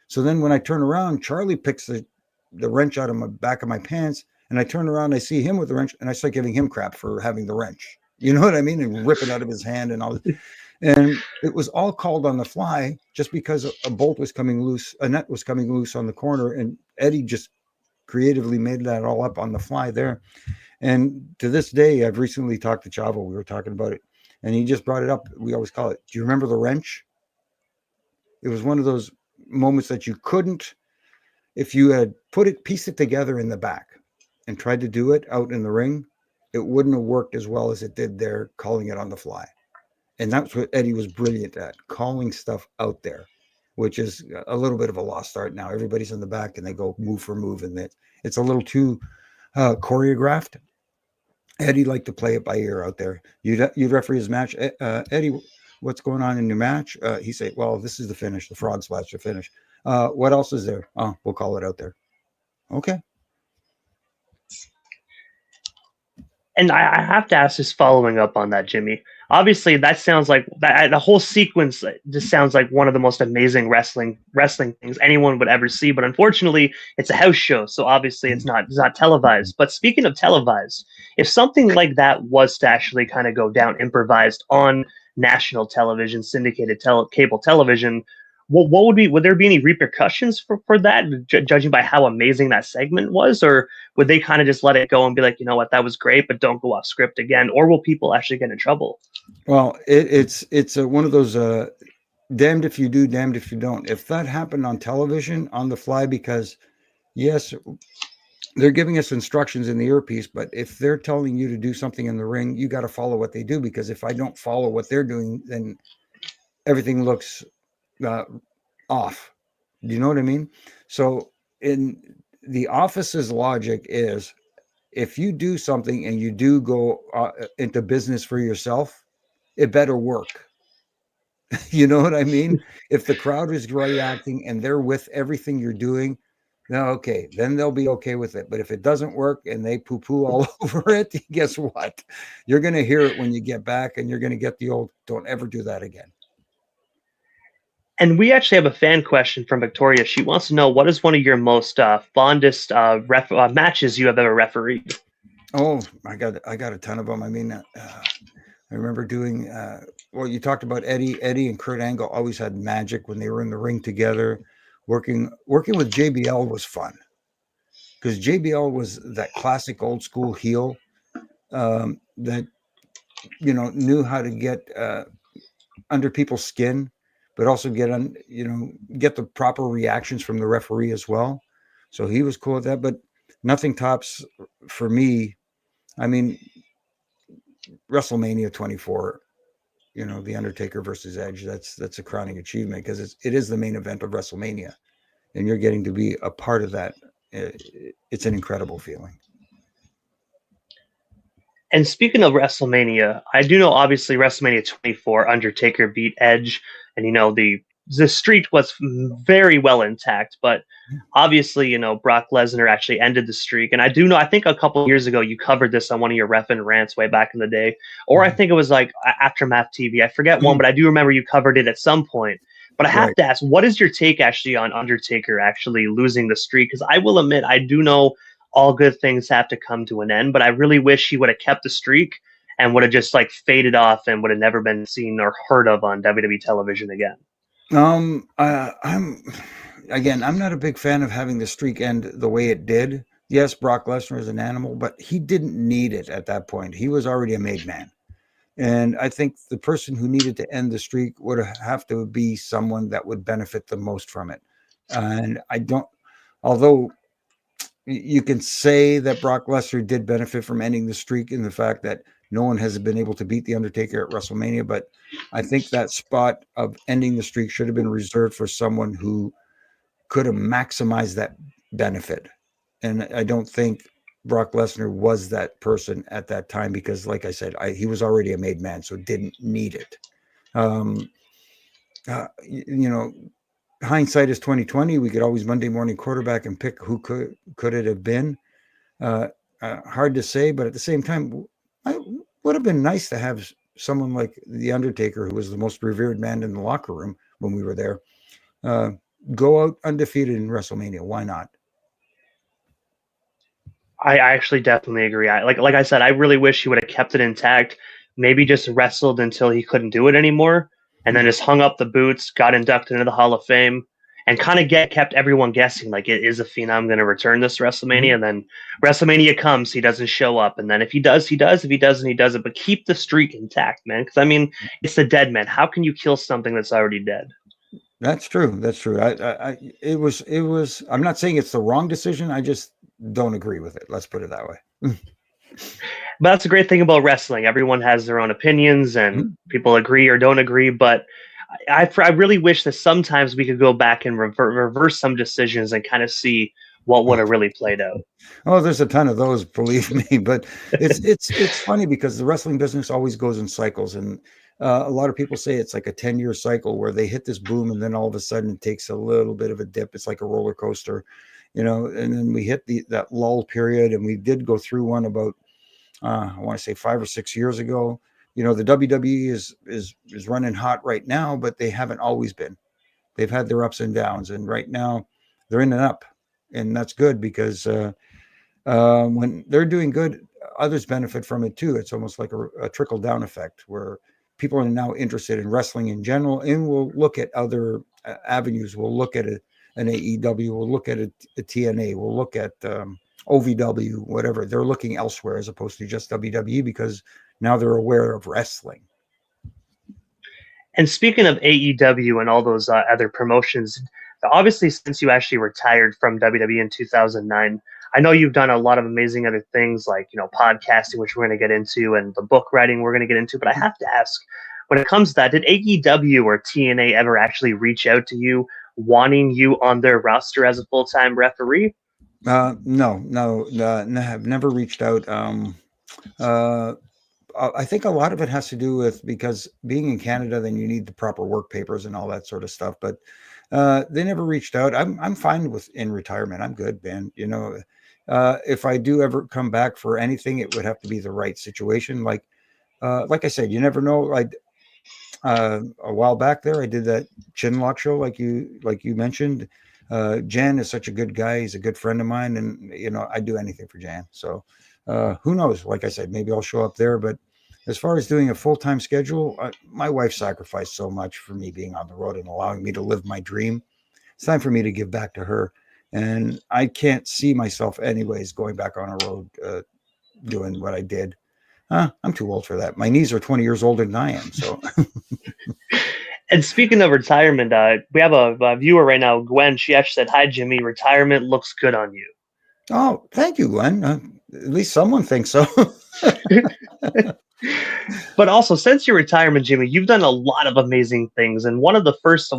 Speaker 2: So then when I turn around, Charlie picks the wrench out of my back of my pants, and I turn around, I see him with the wrench, and I start giving him crap for having the wrench. You know what I mean? And rip it out of his hand and all this. And it was all called on the fly just because a bolt was coming loose, a nut was coming loose on the corner, and Eddie just creatively made that all up on the fly there. And to this day, I've recently talked to Chavo. We were talking about it, and he just brought it up. We always call it, do you remember the wrench? It was one of those moments that you couldn't, if you had pieced it together in the back and tried to do it out in the ring, it wouldn't have worked as well as it did there, calling it on the fly. And that's what Eddie was brilliant at, calling stuff out there, which is a little bit of a lost art now. Everybody's in the back and they go move for move, and it's a little too choreographed. Eddie liked to play it by ear out there. You'd referee his match. Eddie, what's going on in your match? He'd say, well, this is the finish, the frog splash, the finish. What else is there? Oh, we'll call it out there. Okay.
Speaker 1: And I have to ask, just following up on that, Jimmy. Obviously, that sounds like the whole sequence just sounds like one of the most amazing wrestling things anyone would ever see. But unfortunately, it's a house show, so obviously it's not televised. But speaking of televised, if something like that was to actually kind of go down improvised on national television, syndicated cable television, would there be any repercussions for that, judging by how amazing that segment was, or would they kind of just let it go and be like, you know what, that was great, but don't go off script again, or will people actually get in trouble?
Speaker 2: Well, it's one of those damned if you do, damned if you don't. If that happened on television on the fly, because yes, they're giving us instructions in the earpiece, but if they're telling you to do something in the ring, you got to follow what they do, because if I don't follow what they're doing, then everything looks off. Do you know what I mean? So in the office's logic is, if you do something and you do go into business for yourself, it better work. You know what I mean? If the crowd is reacting and they're with everything you're doing, then okay, then they'll be okay with it. But if it doesn't work and they poo-poo all over it, guess what? You're going to hear it when you get back, and you're going to get the old, don't ever do that again.
Speaker 1: And we actually have a fan question from Victoria. She wants to know, what is one of your most fondest matches you have ever refereed?
Speaker 2: Oh, I got a ton of them. I mean, I remember doing, well, you talked about Eddie and Kurt Angle always had magic when they were in the ring together. Working with JBL was fun, because JBL was that classic old school heel that, knew how to get under people's skin, but also get the proper reactions from the referee as well. So he was cool with that, but nothing tops for me. I mean, WrestleMania 24, The Undertaker versus Edge, that's a crowning achievement, because it is the main event of WrestleMania, and you're getting to be a part of that. It's an incredible feeling.
Speaker 1: And speaking of WrestleMania, I do know, obviously, WrestleMania 24, Undertaker beat Edge, and the the streak was very well intact, but obviously, Brock Lesnar actually ended the streak. And I do know, I think a couple years ago, you covered this on one of your ref and rants way back in the day, or I think it was like Aftermath TV. I forget one, but I do remember you covered it at some point. But I have to ask, what is your take actually on Undertaker actually losing the streak? Because I will admit, I do know all good things have to come to an end, but I really wish he would have kept the streak and would have just like faded off and would have never been seen or heard of on WWE television again.
Speaker 2: I'm not a big fan of having the streak end the way it did. Yes, Brock Lesnar is an animal, but he didn't need it at that point. He was already a made man. And I think the person who needed to end the streak would have to be someone that would benefit the most from it. And although you can say that Brock Lesnar did benefit from ending the streak in the fact that no one has been able to beat The Undertaker at WrestleMania, but I think that spot of ending the streak should have been reserved for someone who could have maximized that benefit. And I don't think Brock Lesnar was that person at that time because, like I said, he was already a made man, so didn't need it. Hindsight is 2020. We could always Monday morning quarterback and pick who could it have been. Hard to say, but at the same time, it would have been nice to have someone like The Undertaker, who was the most revered man in the locker room when we were there, go out undefeated in WrestleMania. Why not?
Speaker 1: I actually definitely agree. Like I said, I really wish he would have kept it intact. Maybe just wrestled until he couldn't do it anymore, and then just hung up the boots, got inducted into the Hall of Fame, and kind of kept everyone guessing, like, is a Phenom going to return this WrestleMania? And then WrestleMania comes, he doesn't show up. And then if he does, he does. If he doesn't, he doesn't. But keep the streak intact, man. Because, I mean, it's the dead man. How can you kill something that's already dead?
Speaker 2: That's true. That's true. It was, I'm not saying it's the wrong decision. I just don't agree with it. Let's put it that way.
Speaker 1: But that's a great thing about wrestling. Everyone has their own opinions, and people agree or don't agree. But I really wish that sometimes we could go back and reverse some decisions and kind of see what would have really played out.
Speaker 2: Oh, there's a ton of those, believe me. But it's funny because the wrestling business always goes in cycles, and a lot of people say it's like a 10-year cycle where they hit this boom and then all of a sudden it takes a little bit of a dip. It's like a roller coaster, and then we hit that lull period, and we did go through one about I want to say 5 or 6 years ago. The WWE is running hot right now, but they haven't always been. They've had their ups and downs, and right now they're in and up, and that's good because when they're doing good, others benefit from it too. It's almost like a trickle down effect where people are now interested in wrestling in general, and we'll look at other avenues. We'll look at an AEW, we'll look at a TNA, we'll look at OVW, whatever. They're looking elsewhere as opposed to just WWE because now they're aware of wrestling.
Speaker 1: And speaking of AEW and all those other promotions, obviously since you actually retired from WWE in 2009, I know you've done a lot of amazing other things like, podcasting, which we're going to get into, and the book writing we're going to get into. But I have to ask, when it comes to that, did AEW or TNA ever actually reach out to you wanting you on their roster as a full-time referee?
Speaker 2: No, have never reached out. I think a lot of it has to do with because being in Canada, then you need the proper work papers and all that sort of stuff. But they never reached out. I'm fine in retirement. I'm good, man. If I do ever come back for anything, it would have to be the right situation. Like I said, you never know. A while back there, I did that Chinlock show, like you mentioned. Jan is such a good guy. He's a good friend of mine, and I'd do anything for Jan. So who knows? Like I said, maybe I'll show up there. But as far as doing a full-time schedule, my wife sacrificed so much for me being on the road and allowing me to live my dream. It's time for me to give back to her, and I can't see myself anyways going back on a road doing what I did. I'm too old for that. My knees are 20 years older than I am. So.
Speaker 1: And speaking of retirement, we have a viewer right now, Gwen. She actually said, "Hi, Jimmy. Retirement looks good on you."
Speaker 2: Oh, thank you, Gwen. At least someone thinks so.
Speaker 1: But also, since your retirement, Jimmy, you've done a lot of amazing things. And one of the first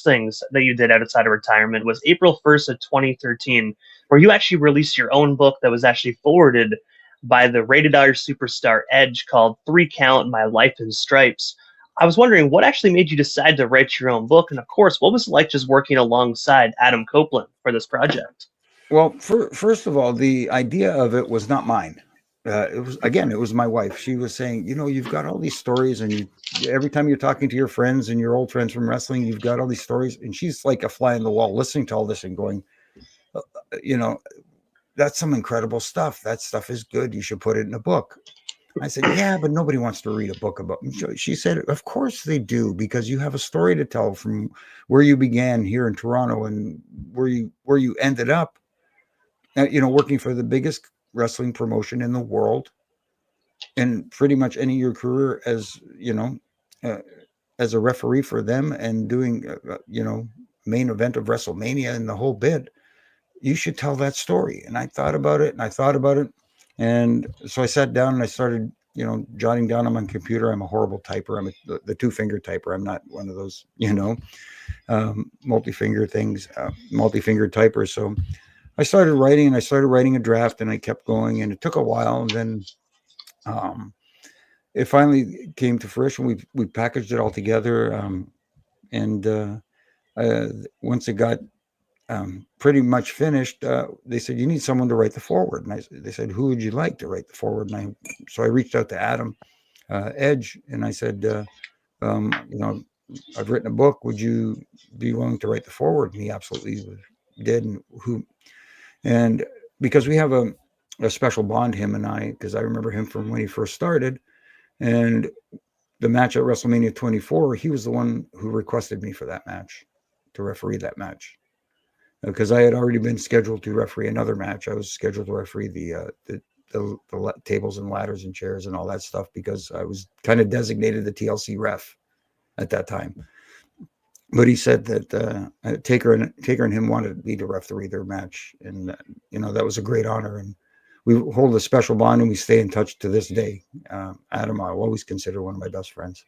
Speaker 1: things that you did outside of retirement was April 1st of 2013, where you actually released your own book that was actually forwarded by the Rated R superstar Edge called 3 Count: My Life in Stripes. I was wondering what actually made you decide to write your own book, and of course, what was it like just working alongside Adam Copeland for this project?
Speaker 2: Well, first of all, the idea of it was not mine. It was my wife. She was saying, you've got all these stories, and every time you're talking to your friends and your old friends from wrestling, you've got all these stories. And she's like a fly on the wall, listening to all this and going, uh, you know, that's some incredible stuff. That stuff is good. You should put it in a book. I said, yeah, but nobody wants to read a book about. She said, of course they do, because you have a story to tell from where you began here in Toronto and where you ended up. Working for the biggest wrestling promotion in the world, and pretty much ending your career as as a referee for them, and doing main event of WrestleMania and the whole bit. You should tell that story. And I thought about it, and so I sat down and I started jotting down on my computer. I'm a horrible typer. I'm the two-finger typer. I'm not one of those multi-finger typers. So I started writing a draft, and I kept going, and it took a while. And then it finally came to fruition. We packaged it all together. And once it got pretty much finished, they said, you need someone to write the forward. And they said, who would you like to write the forward? And so I reached out to Adam Edge, and I said, I've written a book. Would you be willing to write the forward? And he absolutely did. And because we have a special bond, him and I, because I remember him from when he first started, and the match at WrestleMania 24, he was the one who requested me for that match, to referee that match, because I had already been scheduled to referee another match. I was scheduled to referee the tables and ladders and chairs and all that stuff, because I was kind of designated the TLC ref at that time. But he said that Taker and him wanted me to referee their match, and that was a great honor. And we hold a special bond, and we stay in touch to this day. Adam, I'll always consider one of my best friends.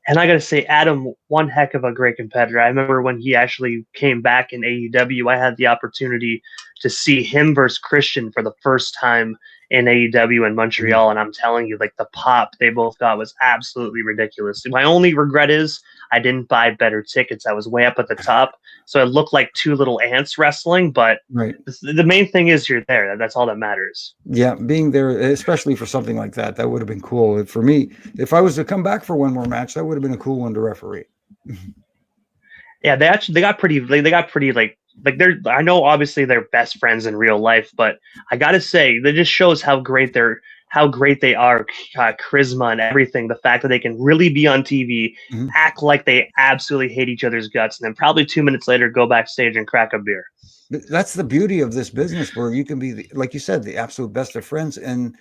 Speaker 1: And I got to say, Adam, one heck of a great competitor. I remember when he actually came back in AEW, I had the opportunity to see him versus Christian for the first time in AEW in Montreal. Mm-hmm. And I'm telling you, like, the pop they both got was absolutely ridiculous. My only regret is I didn't buy better tickets. I was way up at the top, so it looked like two little ants wrestling. But
Speaker 2: right.
Speaker 1: The main thing is you're there. That's all that matters.
Speaker 2: Yeah, being there, especially for something like that would have been cool. For me, if I was to come back for one more match, that would have been a cool one to referee.
Speaker 1: Yeah, they got pretty like they're. I know obviously they're best friends in real life, but I gotta say that just shows how great they are, charisma and everything. The fact that they can really be on TV, mm-hmm. act like they absolutely hate each other's guts, and then probably 2 minutes later go backstage and crack a beer.
Speaker 2: That's the beauty of this business, where you can be, like you said, the absolute best of friends. And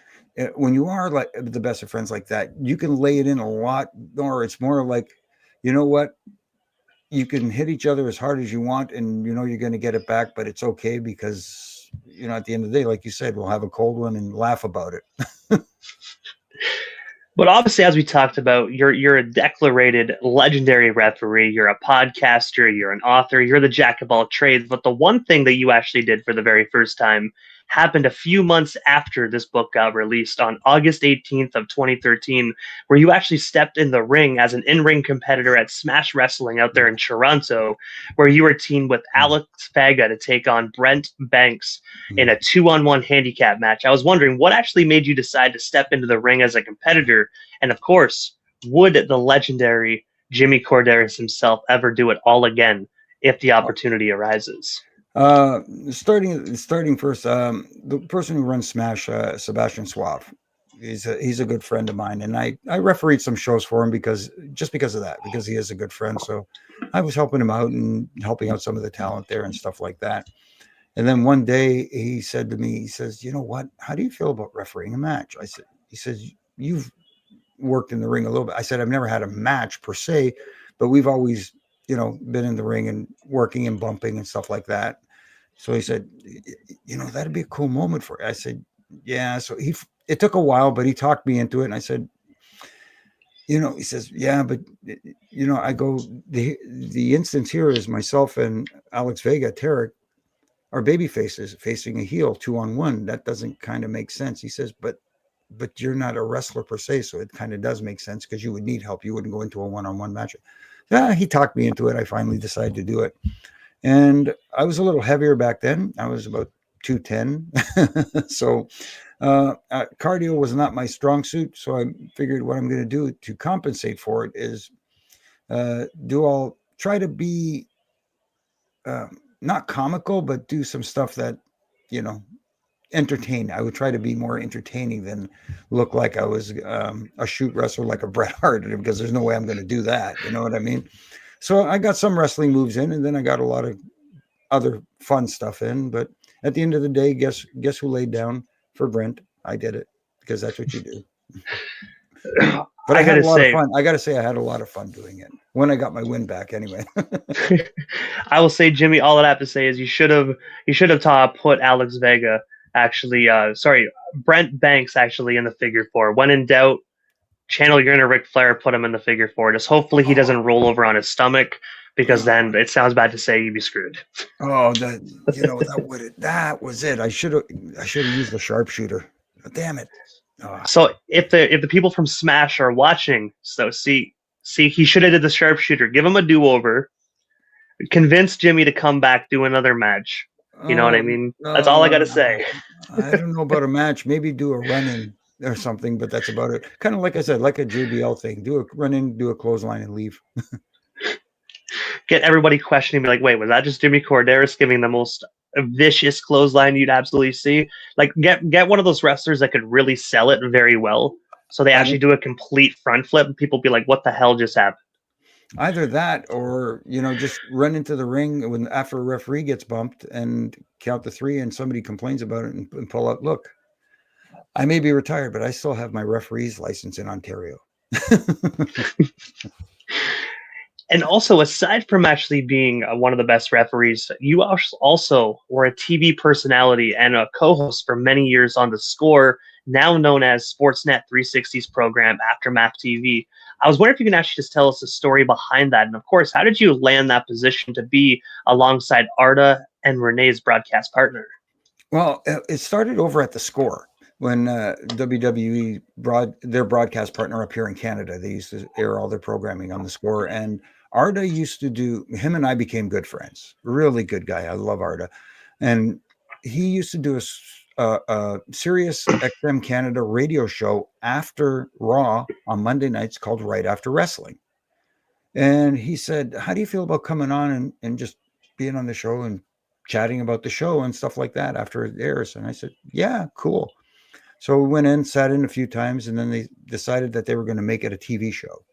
Speaker 2: when you are like the best of friends like that, you can lay it in a lot more. It's more like, you know what? You can hit each other as hard as you want, and you're going to get it back, but it's okay, because at the end of the day, like you said, we'll have a cold one and laugh about it.
Speaker 1: But obviously, as we talked about, you're a declarated legendary referee. You're a podcaster. You're an author. You're the jack of all trades. But the one thing that you actually did for the very first time happened a few months after this book got released on August 18th of 2013, where you actually stepped in the ring as an in-ring competitor at Smash Wrestling out there in Toronto, where you were teamed with Alex Vega to take on Brent Banks in a 2-on-1 handicap match. I was wondering, what actually made you decide to step into the ring as a competitor? And of course, would the legendary Jimmy Korderas himself ever do it all again if the opportunity arises?
Speaker 2: Starting first, the person who runs Smash, Sebastian Suave, he's a good friend of mine, and I refereed some shows for him because of that, because he is a good friend. So I was helping him out and helping out some of the talent there and stuff like that. And then one day he said to me, he says, "You know what? How do you feel about refereeing a match?" He says, "You've worked in the ring a little bit." I said, "I've never had a match per se, but we've always, been in the ring and working and bumping and stuff like that." So he said, "That'd be a cool moment for you." I said, "Yeah." So it took a while, but he talked me into it. And I said, he says, "Yeah, but I go, the instance here is myself and Alex Vega, Tarek, are baby faces facing a heel 2-on-1. That doesn't kind of make sense." He says, "But but you're not a wrestler per se, so it kind of does make sense because you would need help. You wouldn't go into a one-on-one match. Yeah, he talked me into it. I finally decided to do it. And I was a little heavier back then. I was about 210. So cardio was not my strong suit. So I figured what I'm going to do to compensate for it is try to be not comical, but do some stuff that, entertain. I would try to be more entertaining than look like I was a shoot wrestler like a Bret Hart, because there's no way I'm going to do that. You know what I mean? So I got some wrestling moves in, and then I got a lot of other fun stuff in. But at the end of the day, guess who laid down for Brent? I did it, because that's what you do. But I had a lot of fun. I got to say, I had a lot of fun doing it when I got my win back. Anyway,
Speaker 1: I will say, Jimmy, all I have to say is you should have put Alex Vega Brent Banks actually in the figure four. When in doubt, channel your inner Ric Flair, put him in the figure four. Just hopefully he doesn't roll over on his stomach, because then it sounds bad to say you'd be screwed. Oh,
Speaker 2: that was it. I should have used the sharpshooter. Damn it. Oh.
Speaker 1: So if the people from Smash are watching, so see, he should have did the sharpshooter. Give him a do-over. Convince Jimmy to come back, do another match. You know what I mean? That's all I got to say.
Speaker 2: I don't know about a match. Maybe do a run-in or something, but that's about it. Kind of like I said, like a JBL thing. Do a run-in, do a clothesline, and leave.
Speaker 1: Get everybody questioning, be like, wait, was that just Jimmy Korderas giving the most vicious clothesline you'd absolutely see? Like, get one of those wrestlers that could really sell it very well, so they actually do a complete front flip, and people be like, what the hell just happened?
Speaker 2: Either that, or just run into the ring after a referee gets bumped and count to 3, and somebody complains about it, and pull up. Look, I may be retired, but I still have my referee's license in Ontario.
Speaker 1: And also, aside from actually being one of the best referees, you also were a TV personality and a co-host for many years on TheScore, now known as Sportsnet360's program, Aftermath TV. I was wondering if you can actually just tell us the story behind that. And of course, how did you land that position to be alongside Arda and Renee's broadcast partner?
Speaker 2: Well, it started over at TheScore when WWE their broadcast partner up here in Canada. They used to air all their programming on TheScore, and Arda used to do. Him and I became good friends. Really good guy. I love Arda, and he used to do a Sirius XM Canada radio show after Raw on Monday nights called Right After Wrestling. And he said, how do you feel about coming on and just being on the show and chatting about the show and stuff like that after it airs? And I said, yeah, cool. So we went in, sat in a few times, and then they decided that they were going to make it a TV show,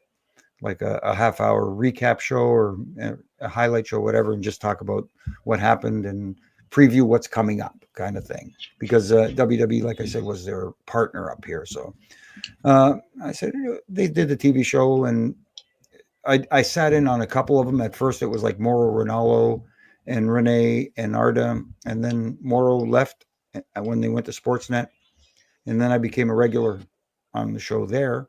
Speaker 2: like a half-hour recap show or a highlight show, whatever, and just talk about what happened and preview what's coming up, kind of thing. Because WWE, like I said, was their partner up here. So I said, they did the TV show, and I sat in on a couple of them. At first, it was like Mauro Ranallo and Renee and Arda, and then Mauro left when they went to Sportsnet, and then I became a regular on the show there,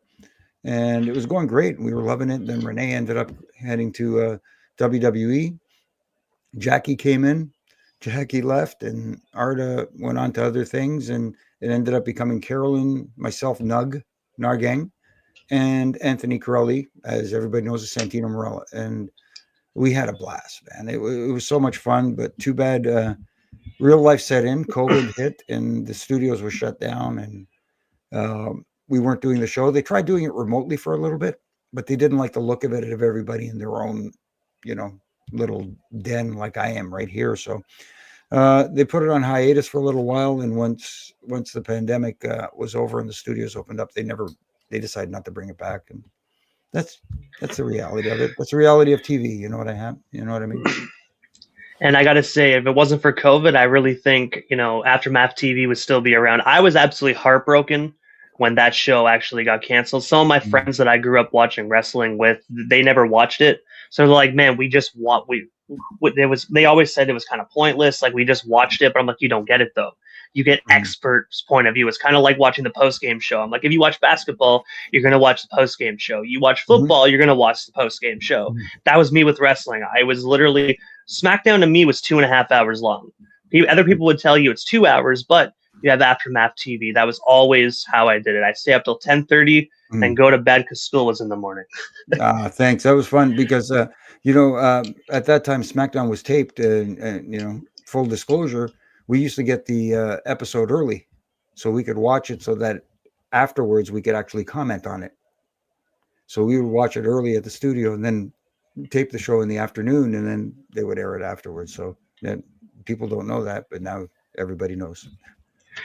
Speaker 2: and it was going great. We were loving it. Then Renee ended up heading to WWE. Jackie came in. Jackie left, and Arda went on to other things, and it ended up becoming Carolyn, myself, Nargang, and Anthony Corelli, as everybody knows, is Santino Marella. And we had a blast, man. It was so much fun, but too bad real life set in, COVID hit, and the studios were shut down, and we weren't doing the show. They tried doing it remotely for a little bit, but they didn't like the look of it, of everybody in their own, little den like I am right here. So they put it on hiatus for a little while, and once the pandemic was over and the studios opened up, they decided not to bring it back. And that's the reality of it. That's the reality of TV. You know what I mean?
Speaker 1: And I got to say, if it wasn't for COVID, I really think, Aftermath TV would still be around. I was absolutely heartbroken when that show actually got canceled. Some of my friends that I grew up watching wrestling with, they never watched it. So they're like, man, they always said it was kind of pointless. Like, we just watched it, but I'm like, you don't get it though. You get experts' point of view. It's kind of like watching the post-game show. I'm like, if you watch basketball, you're going to watch the post-game show. You watch football, you're going to watch the post-game show. That was me with wrestling. I was literally, SmackDown to me was 2.5 hours long. Other people would tell you it's 2 hours, but you have Aftermath TV. That was always how I did it. I stay up till 10:30 and go to bed because school was in the morning.
Speaker 2: Thanks. That was fun because, at that time, SmackDown was taped. And, full disclosure, we used to get the episode early so we could watch it so that afterwards we could actually comment on it. So we would watch it early at the studio and then tape the show in the afternoon, and then they would air it afterwards. So people don't know that, but now everybody knows.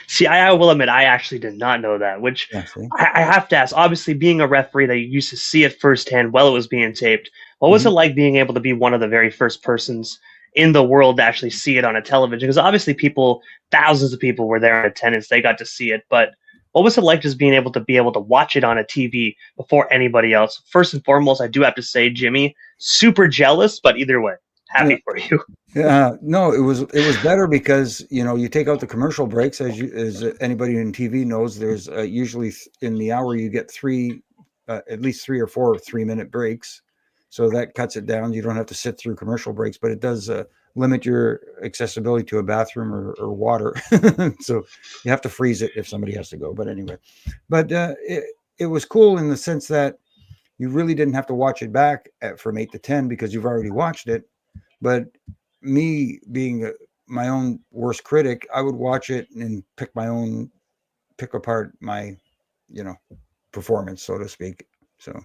Speaker 1: See, I will admit, I actually did not know that, which I have to ask. Obviously, being a referee that you used to see it firsthand while it was being taped, what was it like being able to be one of the very first persons in the world to actually see it on a television? Because obviously thousands of people were there in attendance. They got to see it. But what was it like just being able to watch it on a TV before anybody else? First and foremost, I do have to say, Jimmy, super jealous, but either way, happy for you.
Speaker 2: No, it was better because you take out the commercial breaks, as anybody in TV knows. There's usually in the hour you get at least 3 or 4 3-minute breaks, so that cuts it down. You don't have to sit through commercial breaks, but it does limit your accessibility to a bathroom or water. So you have to freeze it if somebody has to go. But anyway, it was cool in the sense that you really didn't have to watch it back from 8 to 10 because you've already watched it. But me being my own worst critic, I would watch it and pick apart my, performance, so to speak. So.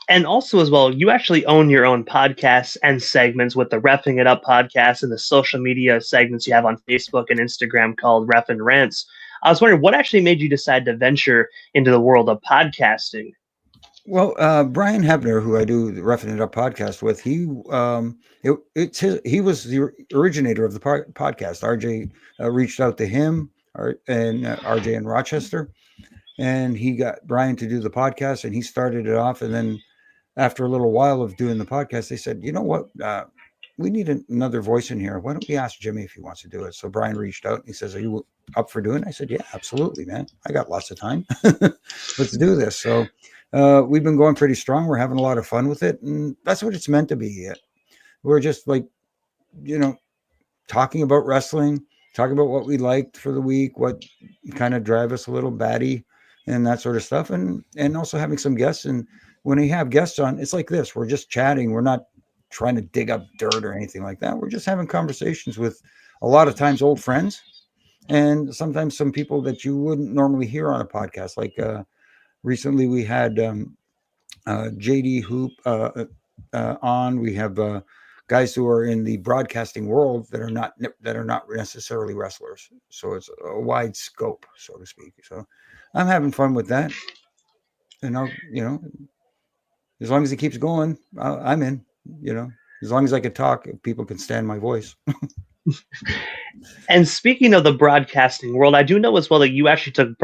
Speaker 1: And also as well, you actually own your own podcasts and segments with the Reffing It Up podcast and the social media segments you have on Facebook and Instagram called Ref and Rants. I was wondering what actually made you decide to venture into the world of podcasting?
Speaker 2: Well, Brian Hebner, who I do the Reffing It Up podcast with, he was the originator of the podcast. RJ reached out to him and RJ in Rochester, and he got Brian to do the podcast, and he started it off. And then after a little while of doing the podcast, they said, you know what, we need another voice in here. Why don't we ask Jimmy if he wants to do it? So Brian reached out and he says, are you up for doing it? I said, yeah, absolutely, man. I got lots of time. Let's do this. So we've been going pretty strong. We're having a lot of fun with it. And that's what it's meant to be. We're just like, talking about wrestling, talking about what we liked for the week, what kind of drive us a little batty and that sort of stuff. And also having some guests. And when we have guests on, it's like this, we're just chatting. We're not trying to dig up dirt or anything like that. We're just having conversations with a lot of times old friends and sometimes some people that you wouldn't normally hear on a podcast. Like recently we had JD Hoop on. We have guys who are in the broadcasting world that are not necessarily wrestlers. So it's a wide scope, so to speak. So I'm having fun with that. And as long as it keeps going, I'm in. As long as I can talk, people can stand my voice.
Speaker 1: And speaking of the broadcasting world, I do know as well that you actually took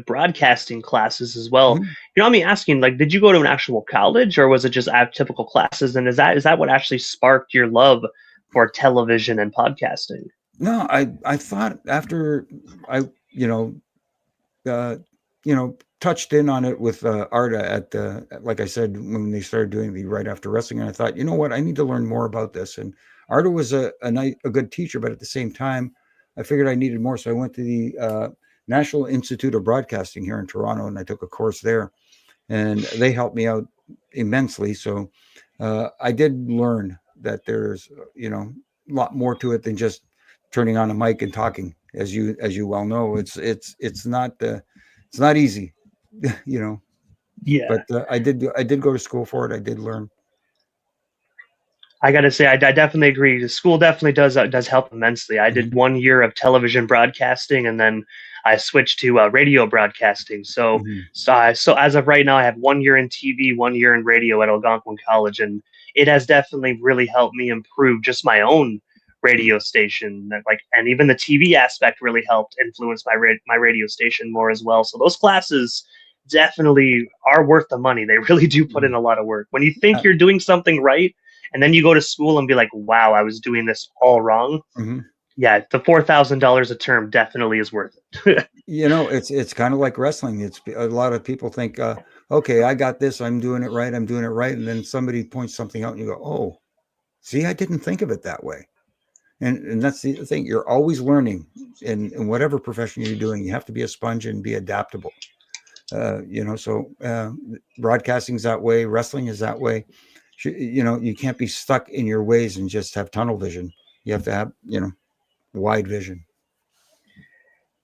Speaker 1: broadcasting classes as well. I'm asking, like, did you go to an actual college or was it just typical classes? And is that what actually sparked your love for television and podcasting?
Speaker 2: No, I thought after I touched in on it with Arda at like I said, when they started doing the Right After Wrestling, and I thought, you know what, I need to learn more about this. And Arda was a good teacher, but at the same time, I figured I needed more. So I went to the National Institute of Broadcasting here in Toronto, and I took a course there, and they helped me out immensely. So I did learn that there's a lot more to it than just turning on a mic and talking. As you well know, it's not easy.
Speaker 1: Yeah.
Speaker 2: But I did go to school for it. I did learn.
Speaker 1: I got to say, I definitely agree. The school definitely does help immensely. I did 1 year of television broadcasting, and then I switched to radio broadcasting. So as of right now, I have 1 year in TV, 1 year in radio at Algonquin College, and it has definitely really helped me improve just my own radio station. And even the TV aspect really helped influence my radio station more as well. So those classes definitely are worth the money. They really do put in a lot of work. When you think you're doing something right, and then you go to school and be like, wow, I was doing this all wrong. Yeah, the $4,000 a term definitely is worth it.
Speaker 2: It's kind of like wrestling. It's a lot of people think, okay, I got this. I'm doing it right. And then somebody points something out and you go, oh, see, I didn't think of it that way. And that's the thing. You're always learning in whatever profession you're doing. You have to be a sponge and be adaptable. Broadcasting's that way. Wrestling is that way. You can't be stuck in your ways and just have tunnel vision. You have to have, wide vision.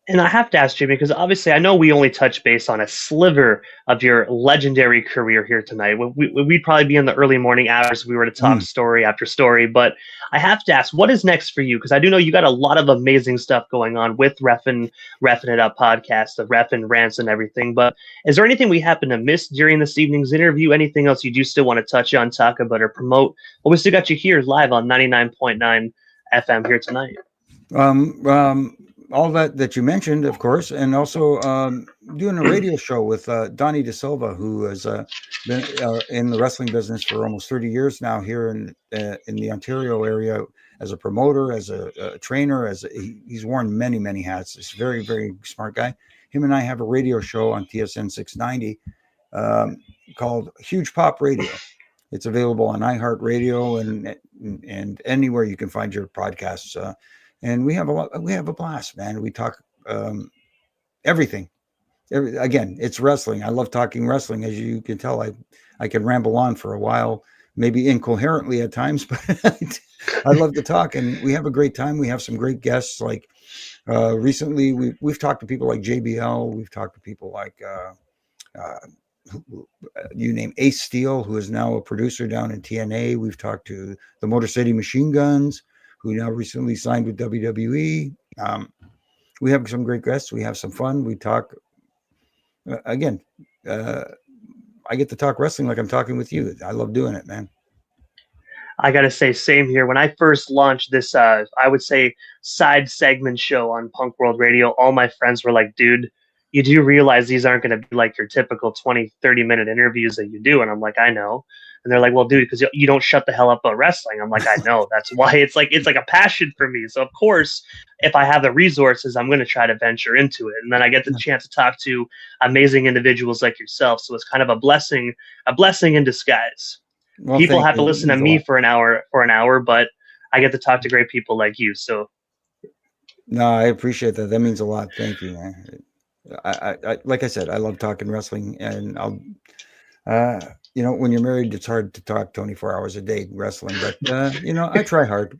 Speaker 1: And I have to ask Jimmy, because obviously I know we only touch base on a sliver of your legendary career here tonight. We'd probably be in the early morning hours if we were to talk story after story. But I have to ask, what is next for you? Because I do know you got a lot of amazing stuff going on with Reffin' It Up podcast, the Reffin' Rants and everything. But is there anything we happen to miss during this evening's interview? Anything else you do still want to touch on, talk about, or promote? Well, we still got you here live on 99.9 FM here tonight.
Speaker 2: All that you mentioned, of course, and also doing a radio show with Donnie De Silva, who has been in the wrestling business for almost 30 years now here in the Ontario area as a promoter, as a trainer, he's worn many, many hats. He's a very, very smart guy. Him and I have a radio show on TSN 690 called Huge Pop Radio. It's available on iHeartRadio and anywhere you can find your podcasts. And we have a blast, man. We talk everything. Again, it's wrestling. I love talking wrestling. As you can tell, I can ramble on for a while, maybe incoherently at times, but I love to talk, and we have a great time. We have some great guests. Like recently, we've talked to people like JBL. We've talked to people like you name Ace Steel, who is now a producer down in TNA. We've talked to the Motor City Machine Guns, who now recently signed with WWE. We have some great guests. We have some fun. We talk, I get to talk wrestling like I'm talking with you. I love doing it, man.
Speaker 1: I got to say, same here. When I first launched this, I would say, side segment show on Punk World Radio, all my friends were like, dude, you do realize these aren't going to be like your typical 20, 30-minute interviews that you do. And I'm like, I know. And they're like, well, dude, because you don't shut the hell up about wrestling. I'm like, I know. That's why it's like a passion for me. So, of course, if I have the resources, I'm going to try to venture into it. And then I get the chance to talk to amazing individuals like yourself. So it's kind of a blessing in disguise. Well, people have to listen to me for an hour, but I get to talk to great people like you. So,
Speaker 2: no, I appreciate that. That means a lot. Thank you, man. I like I said, I love talking wrestling, and I'll, when you're married, it's hard to talk 24 hours a day wrestling, but I try hard.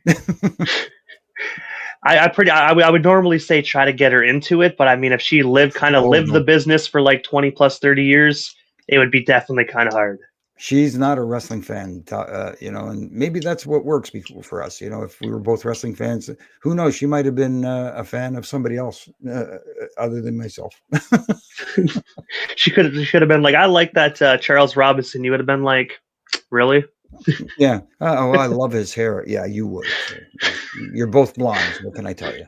Speaker 1: I would normally say try to get her into it, but I mean, if she lived the business for like 20 plus 30 years, it would be definitely kind of hard.
Speaker 2: She's not a wrestling fan, and maybe that's what works for us. If we were both wrestling fans, who knows? She might have been a fan of somebody else other than myself.
Speaker 1: She could have been like, I like that Charles Robinson. You would have been like, really?
Speaker 2: Yeah. I love his hair. Yeah, you would. You're both blondes. What can I tell you?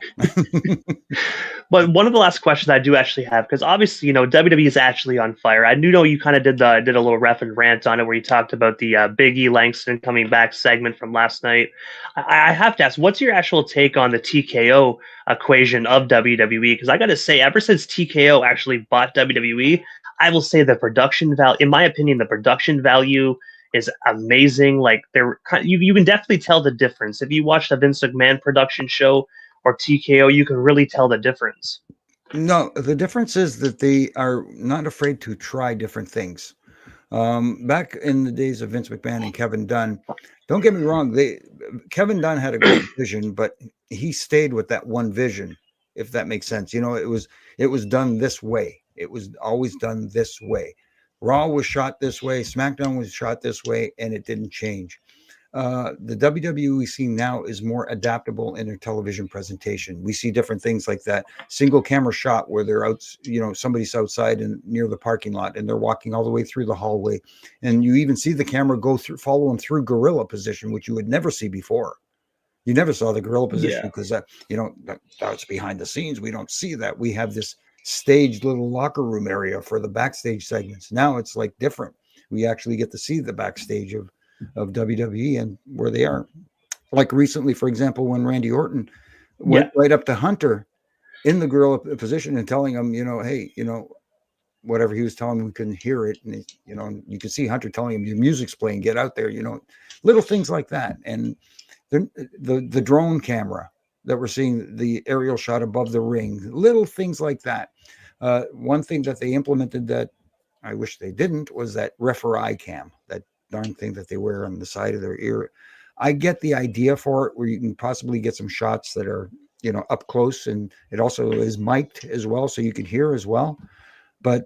Speaker 1: But one of the last questions I do actually have, because obviously, WWE is actually on fire. I do know you kind of did a little ref and rant on it where you talked about the Big E Langston coming back segment from last night. I have to ask, what's your actual take on the TKO equation of WWE? Because I got to say, ever since TKO actually bought WWE, I will say the production value, in my opinion, the production value is amazing. Like you can definitely tell the difference. If you watch the Vince McMahon production show or TKO, you can really tell the difference.
Speaker 2: No, the difference is that they are not afraid to try different things. Back in the days of Vince McMahon and Kevin Dunn, don't get me wrong, Kevin Dunn had a great vision, but he stayed with that one vision, if that makes sense. It was done this way. It was always done this way. Raw was shot this way, SmackDown was shot this way, and it didn't change. The WWE we see now is more adaptable in their television presentation. We see different things like that single camera shot where they're out, somebody's outside and near the parking lot, and they're walking all the way through the hallway, and you even see the camera follow them through gorilla position, which you would never see before. You never saw the gorilla position because that's behind the scenes. We don't see that. We have this staged little locker room area for the backstage segments. Now it's like different. We actually get to see the backstage of WWE and where they are. Like recently, for example, when Randy Orton went right up to Hunter in the gorilla position and telling him, hey, whatever he was telling him, we couldn't hear it. And, you could see Hunter telling him, your music's playing, get out there, little things like that. And the drone camera that we're seeing, the aerial shot above the ring, little things like that. One thing that they implemented that I wish they didn't was that referee cam, that darn thing that they wear on the side of their ear. I get the idea for it, where you can possibly get some shots that are, up close, and it also is mic'd as well, so you can hear as well. But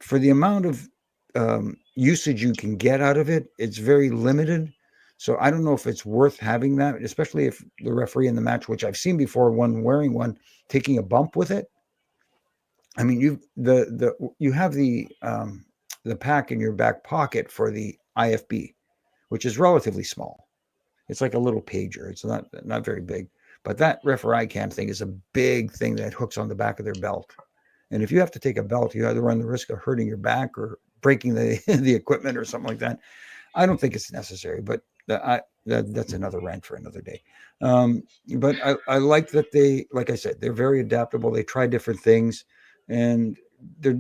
Speaker 2: for the amount of usage you can get out of it, it's very limited. So I don't know if it's worth having that, especially if the referee in the match, which I've seen before, one wearing one, taking a bump with it. I mean, you have the pack in your back pocket for the IFB, which is relatively small. It's like a little pager. It's not very big, but that referee cam thing is a big thing that hooks on the back of their belt. And if you have to take a belt, you either run the risk of hurting your back or breaking the equipment or something like that. I don't think it's necessary, but that's another rant for another day. But I like that they, like I said, they're very adaptable. They try different things, and they're,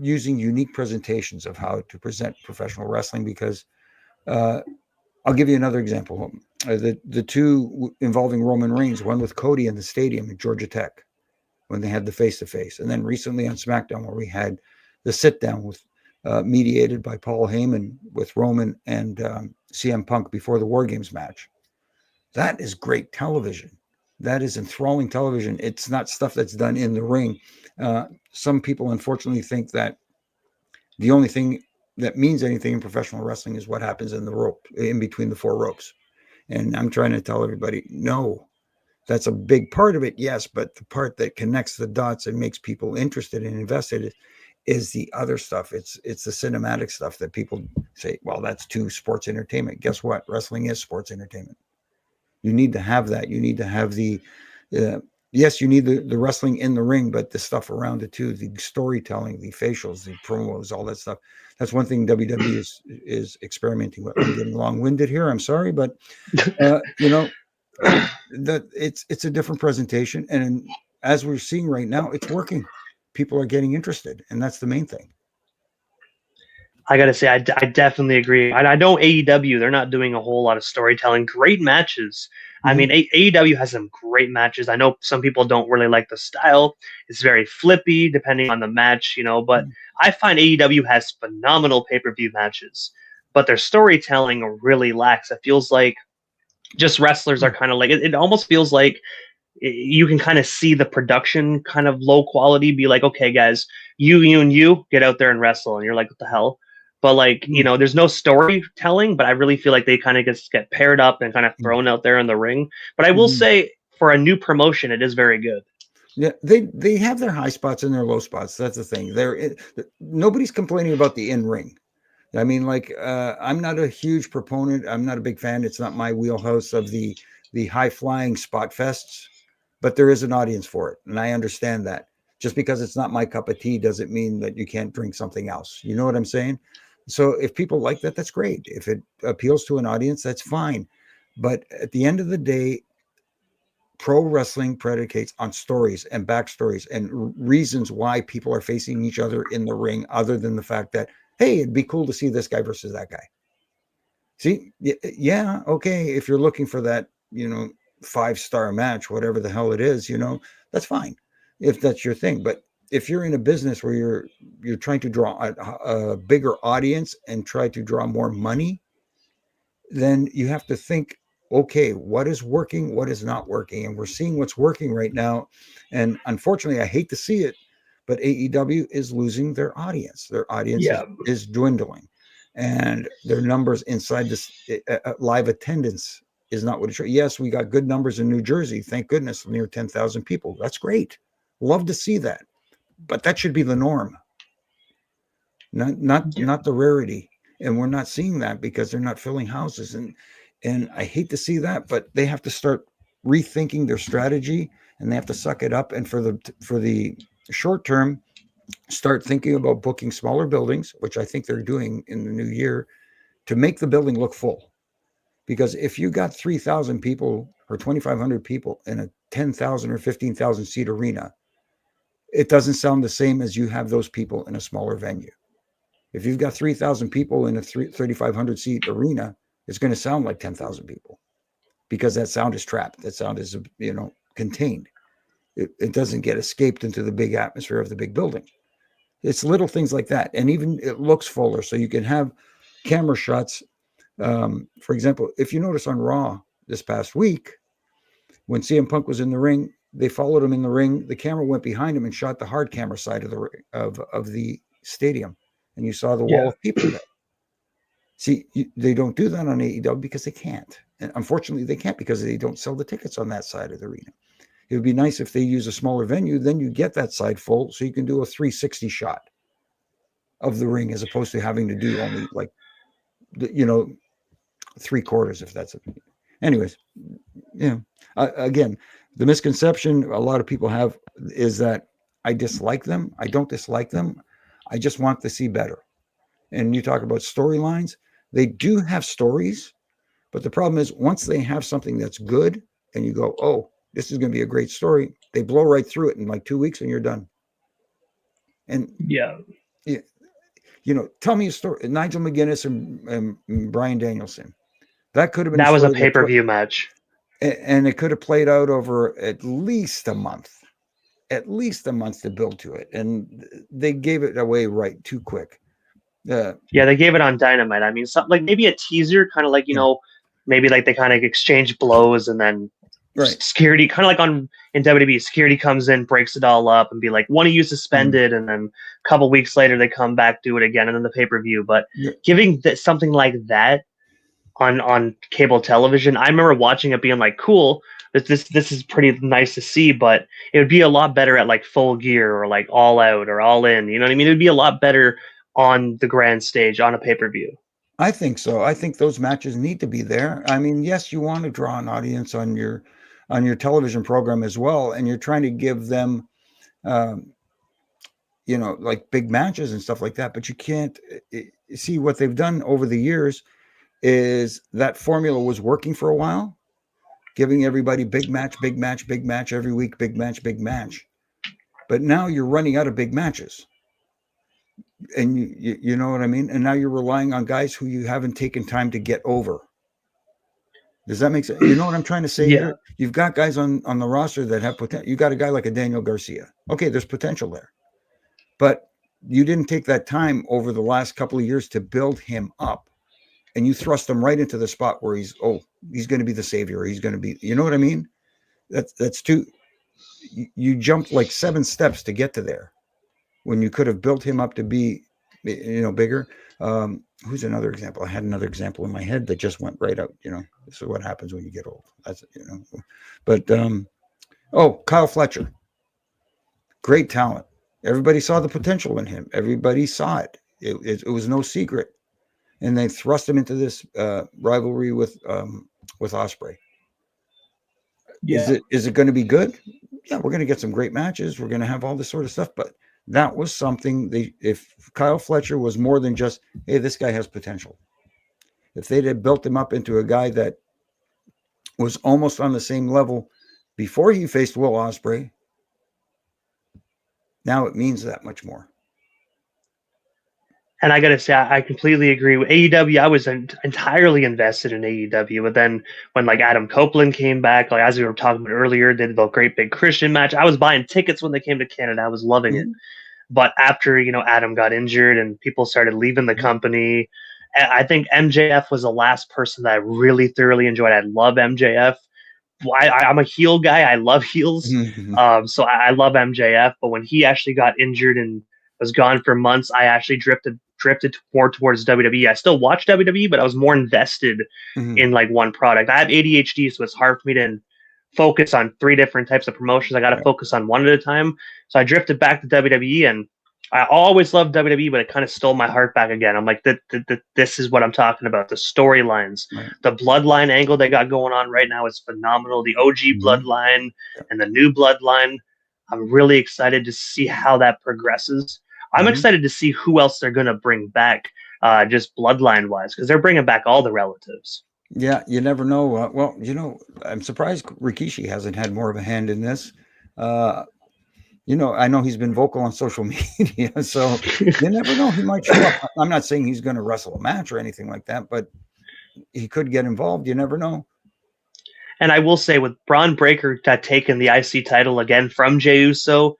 Speaker 2: using unique presentations of how to present professional wrestling, because I'll give you another example. The two involving Roman Reigns, one with Cody in the stadium at Georgia Tech when they had the face-to-face, and then recently on SmackDown where we had the sit-down with mediated by Paul Heyman with Roman and CM Punk before the War Games match. That is great television. That is enthralling television. It's not stuff that's done in the ring. Some people unfortunately think that the only thing that means anything in professional wrestling is what happens in the rope, in between the four ropes. And I'm trying to tell everybody, no, that's a big part of it, yes, but the part that connects the dots and makes people interested and invested is the other stuff. It's the cinematic stuff that people say, well, that's too sports entertainment. Guess what? Wrestling is sports entertainment. You need to have that. You need to have yes, you need the wrestling in the ring, but the stuff around it too, the storytelling, the facials, the promos, all that stuff. That's one thing WWE is experimenting with. I'm getting long-winded here. I'm sorry, but that it's a different presentation, and as we're seeing right now, it's working. People are getting interested, and that's the main thing.
Speaker 1: I gotta say, I definitely agree. I know AEW, they're not doing a whole lot of storytelling. Great matches. Mm-hmm. I mean, AEW has some great matches. I know some people don't really like the style. It's very flippy depending on the match, but I find AEW has phenomenal pay-per-view matches, but their storytelling really lacks. It feels like just wrestlers are kind of like, it almost feels like you can kind of see the production kind of low quality, be like, okay, guys, you and you get out there and wrestle. And you're like, what the hell? But like, there's no storytelling, but I really feel like they kind of just get paired up and kind of thrown out there in the ring. But I will say, for a new promotion, it is very good.
Speaker 2: Yeah, they have their high spots and their low spots. That's the thing. Nobody's complaining about the in-ring. I mean, like, I'm not a huge proponent. I'm not a big fan. It's not my wheelhouse of the high-flying spot fests, but there is an audience for it, and I understand that. Just because it's not my cup of tea doesn't mean that you can't drink something else. You know what I'm saying? So if people like that, that's great. If it appeals to an audience, that's fine. But at the end of the day, pro wrestling predicates on stories and backstories and reasons why people are facing each other in the ring, other than the fact that, hey, it'd be cool to see this guy versus that guy. See, yeah, okay, if you're looking for that, 5-star match, whatever the hell it is, that's fine if that's your thing. But if you're in a business where you're trying to draw a bigger audience and try to draw more money, then you have to think, okay, what is working, what is not working? And we're seeing what's working right now. And unfortunately, I hate to see it, but AEW is losing their audience. Their audience is dwindling. And their numbers inside this live attendance is not what it should. Yes, we got good numbers in New Jersey. Thank goodness, near 10,000 people. That's great. Love to see that. But that should be the norm, not the rarity. And we're not seeing that because they're not filling houses. And I hate to see that, but they have to start rethinking their strategy, and they have to suck it up. And for the short term, start thinking about booking smaller buildings, which I think they're doing in the new year, to make the building look full. Because if you got 3,000 people or 2,500 people in a 10,000 or 15,000 seat arena, it doesn't sound the same as you have those people in a smaller venue. If you've got 3,000 people in a 3,500 seat arena, it's going to sound like 10,000 people because that sound is trapped. That sound is, contained. It doesn't get escaped into the big atmosphere of the big building. It's little things like that. And even it looks fuller. So you can have camera shots. For example, if you notice on Raw this past week, when CM Punk was in the ring, they followed him in the ring. The camera went behind him and shot the hard camera side of the stadium. And you saw the wall of people there. See, they don't do that on AEW because they can't. And unfortunately, they can't because they don't sell the tickets on that side of the arena. It would be nice if they use a smaller venue, then you get that side full so you can do a 360 shot of the ring as opposed to having to do only like, 3/4 if that's it. Anyways, again, the misconception a lot of people have is that I dislike them. I don't dislike them. I just want to see better. And you talk about storylines. They do have stories, but the problem is once they have something that's good and you go, oh, this is going to be a great story, they blow right through it in like 2 weeks and you're done. And tell me a story. Nigel McGuinness and Bryan Danielson. That could have been.
Speaker 1: That was a pay-per-view match.
Speaker 2: And it could have played out over at least a month to build to it. And they gave it away right too quick.
Speaker 1: They gave it on Dynamite. I mean, something like maybe a teaser, kind of like, maybe like they kind of exchange blows and then security, kind of like in WWE, security comes in, breaks it all up and be like, one of you suspended. And then a couple weeks later, they come back, do it again, and then the pay-per-view. But giving something like that on cable television, I remember watching it being like, cool, this is pretty nice to see, but it would be a lot better at like Full Gear or like All Out or All In. You know what I mean? It would be a lot better on the grand stage on a pay-per-view.
Speaker 2: I think so. I think those matches need to be there. I mean, yes, you want to draw an audience on your television program as well, and you're trying to give them like big matches and stuff like that, but you can't see what they've done over the years is that formula was working for a while, giving everybody big match every week, big match. But now you're running out of big matches. And you know what I mean? And now you're relying on guys who you haven't taken time to get over. Does that make sense? You know what I'm trying to say here? You've got guys on the roster that have potential. You got a guy like a Daniel Garcia. Okay, there's potential there. But you didn't take that time over the last couple of years to build him up. And you thrust him right into the spot where he's going to be the savior. He's going to be, you know what I mean? That's too, you jumped like 7 steps to get to there when you could have built him up to be, bigger. Who's another example? I had another example in my head that just went right out. This is what happens when you get old. That's, but, Kyle Fletcher, great talent. Everybody saw the potential in him. Everybody saw it. It was no secret. And they thrust him into this rivalry with Ospreay. Is it going to be good? Yeah, we're going to get some great matches. We're going to have all this sort of stuff. But that was something if Kyle Fletcher was more than just, hey, this guy has potential. If they'd have built him up into a guy that was almost on the same level before he faced Will Ospreay, now it means that much more.
Speaker 1: And I got to say, I completely agree with AEW. I was entirely invested in AEW. But then when like Adam Copeland came back, like as we were talking about earlier, they did the great big Christian match. I was buying tickets when they came to Canada. I was loving it. But after, Adam got injured and people started leaving the company, I think MJF was the last person that I really thoroughly enjoyed. I love MJF. I'm a heel guy. I love heels. So I love MJF. But when he actually got injured and was gone for months, I actually drifted more towards WWE. I still watch WWE, but I was more invested in like one product. I have ADHD, so it's hard for me to focus on 3 different types of promotions. I got to focus on one at a time. So I drifted back to WWE, and I always loved WWE, but it kind of stole my heart back again. I'm like, this is what I'm talking about. The storylines, the bloodline angle they got going on right now is phenomenal. The OG bloodline and the new bloodline. I'm really excited to see how that progresses. I'm excited to see who else they're going to bring back, just bloodline-wise, because they're bringing back all the relatives.
Speaker 2: Yeah, you never know. I'm surprised Rikishi hasn't had more of a hand in this. I know he's been vocal on social media, so you never know. He might show up. I'm not saying he's going to wrestle a match or anything like that, but he could get involved. You never know.
Speaker 1: And I will say, with Braun Breaker taking the IC title again from Jey Uso,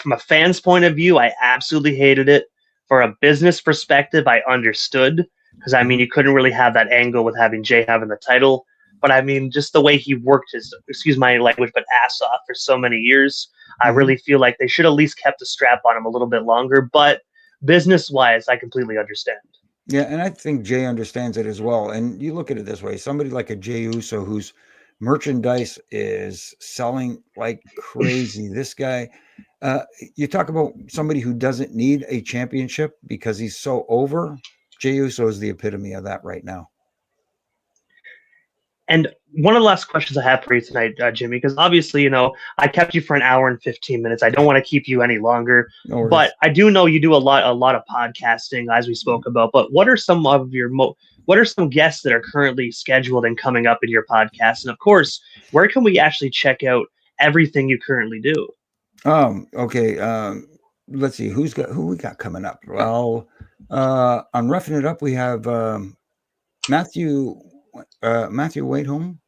Speaker 1: from a fan's point of view, I absolutely hated it. For a business perspective, I understood, because I mean, you couldn't really have that angle with having Jey having the title. But I mean, just the way he worked his, excuse my language, but ass off for so many years, I really feel like they should at least kept the strap on him a little bit longer. But business-wise, I completely understand.
Speaker 2: Yeah, and I think Jey understands it as well. And you look at it this way: somebody like a Jey Uso, whose merchandise is selling like crazy. This guy, you talk about somebody who doesn't need a championship because he's so over. Jey Uso is the epitome of that right now.
Speaker 1: And one of the last questions I have for you tonight, Jimmy, because obviously, you know, I kept you for an hour and 15 minutes. I don't want to keep you any longer, but I do know you do a lot of podcasting, as we spoke about. But what are some of your what are some guests that are currently scheduled and coming up in your podcast? And of course, where can we actually check out everything you currently do?
Speaker 2: Okay. Let's see who we got coming up. Well, on Roughing It Up, we have Matthew Waitholm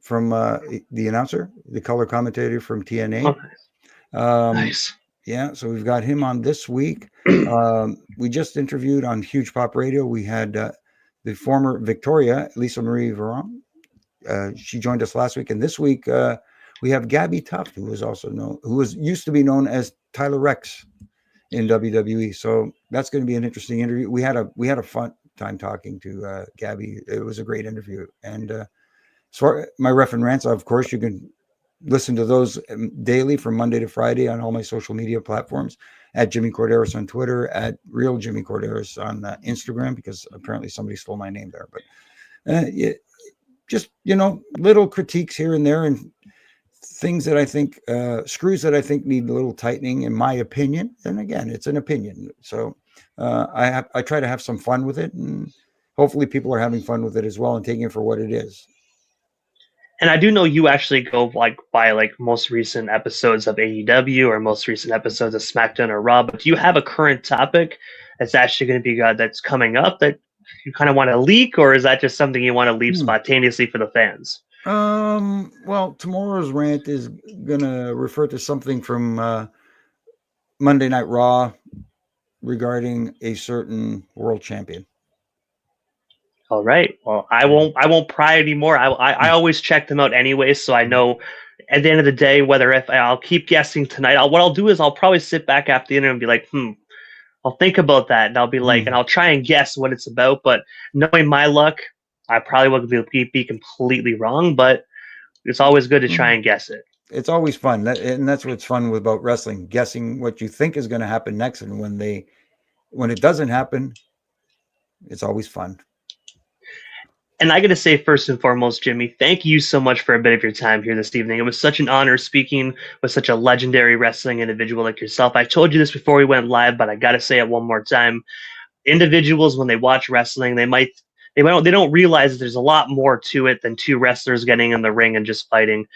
Speaker 2: from the announcer, the color commentator from TNA.
Speaker 1: Oh, nice.
Speaker 2: Yeah, so we've got him on this week. We just interviewed on Huge Pop Radio. We had the former Victoria, Lisa Marie Veron. She joined us last week, and this week we have Gabby Tuft, who used to be known as Tyler Rex in WWE. So that's going to be an interesting interview. We had a fun time talking to Gabby. It was a great interview. And so my Ref and Rants, of course, you can listen to those daily from Monday to Friday on all my social media platforms, at Jimmy Korderas on Twitter, at Real Jimmy Korderas on Instagram, because apparently somebody stole my name there. But just, little critiques here and there, and things that I think, screws that I think need a little tightening, in my opinion. And again, it's an opinion. So I try to have some fun with it, and hopefully people are having fun with it as well and taking it for what it is.
Speaker 1: And I do know you actually go by most recent episodes of AEW or most recent episodes of SmackDown or Raw. But do you have a current topic that's actually going to be that's coming up that you kind of want to leak, or is that just something you want to leave spontaneously for the fans?
Speaker 2: Well, tomorrow's rant is going to refer to something from Monday Night Raw regarding a certain world champion.
Speaker 1: All right. Well, I won't pry anymore. I always check them out anyway, so I know at the end of the day whether if I'll keep guessing tonight. What I'll do is I'll probably sit back after the interview and be like, I'll think about that, and I'll be like, and I'll try and guess what it's about. But knowing my luck, I probably will be completely wrong. But it's always good to try and guess it.
Speaker 2: It's always fun, and that's what's fun about wrestling: guessing what you think is going to happen next, and when it doesn't happen, it's always fun.
Speaker 1: And I got to say, first and foremost, Jimmy, thank you so much for a bit of your time here this evening. It was such an honor speaking with such a legendary wrestling individual like yourself. I told you this before we went live, but I got to say it one more time. Individuals, when they watch wrestling, they don't realize that there's a lot more to it than two wrestlers getting in the ring and just fighting.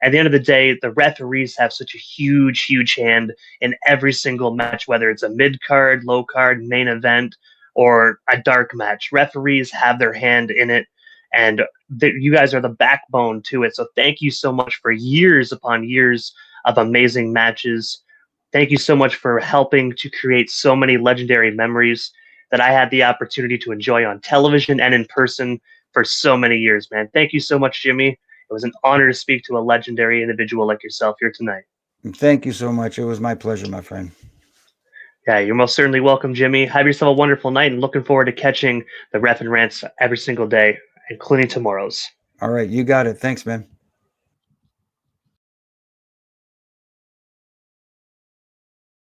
Speaker 1: At the end of the day, the referees have such a huge, huge hand in every single match, whether it's a mid-card, low-card, main event, or a dark match. Referees have their hand in it, and you guys are the backbone to it. So thank you so much for years upon years of amazing matches. Thank you so much for helping to create so many legendary memories that I had the opportunity to enjoy on television and in person for so many years, man. Thank you so much, Jimmy. It was an honor to speak to a legendary individual like yourself here tonight.
Speaker 2: Thank you so much. It was my pleasure, my friend.
Speaker 1: Yeah, you're most certainly welcome, Jimmy. Have yourself a wonderful night, and looking forward to catching the Ref and Rants every single day, including tomorrow's.
Speaker 2: All right, you got it. Thanks, man.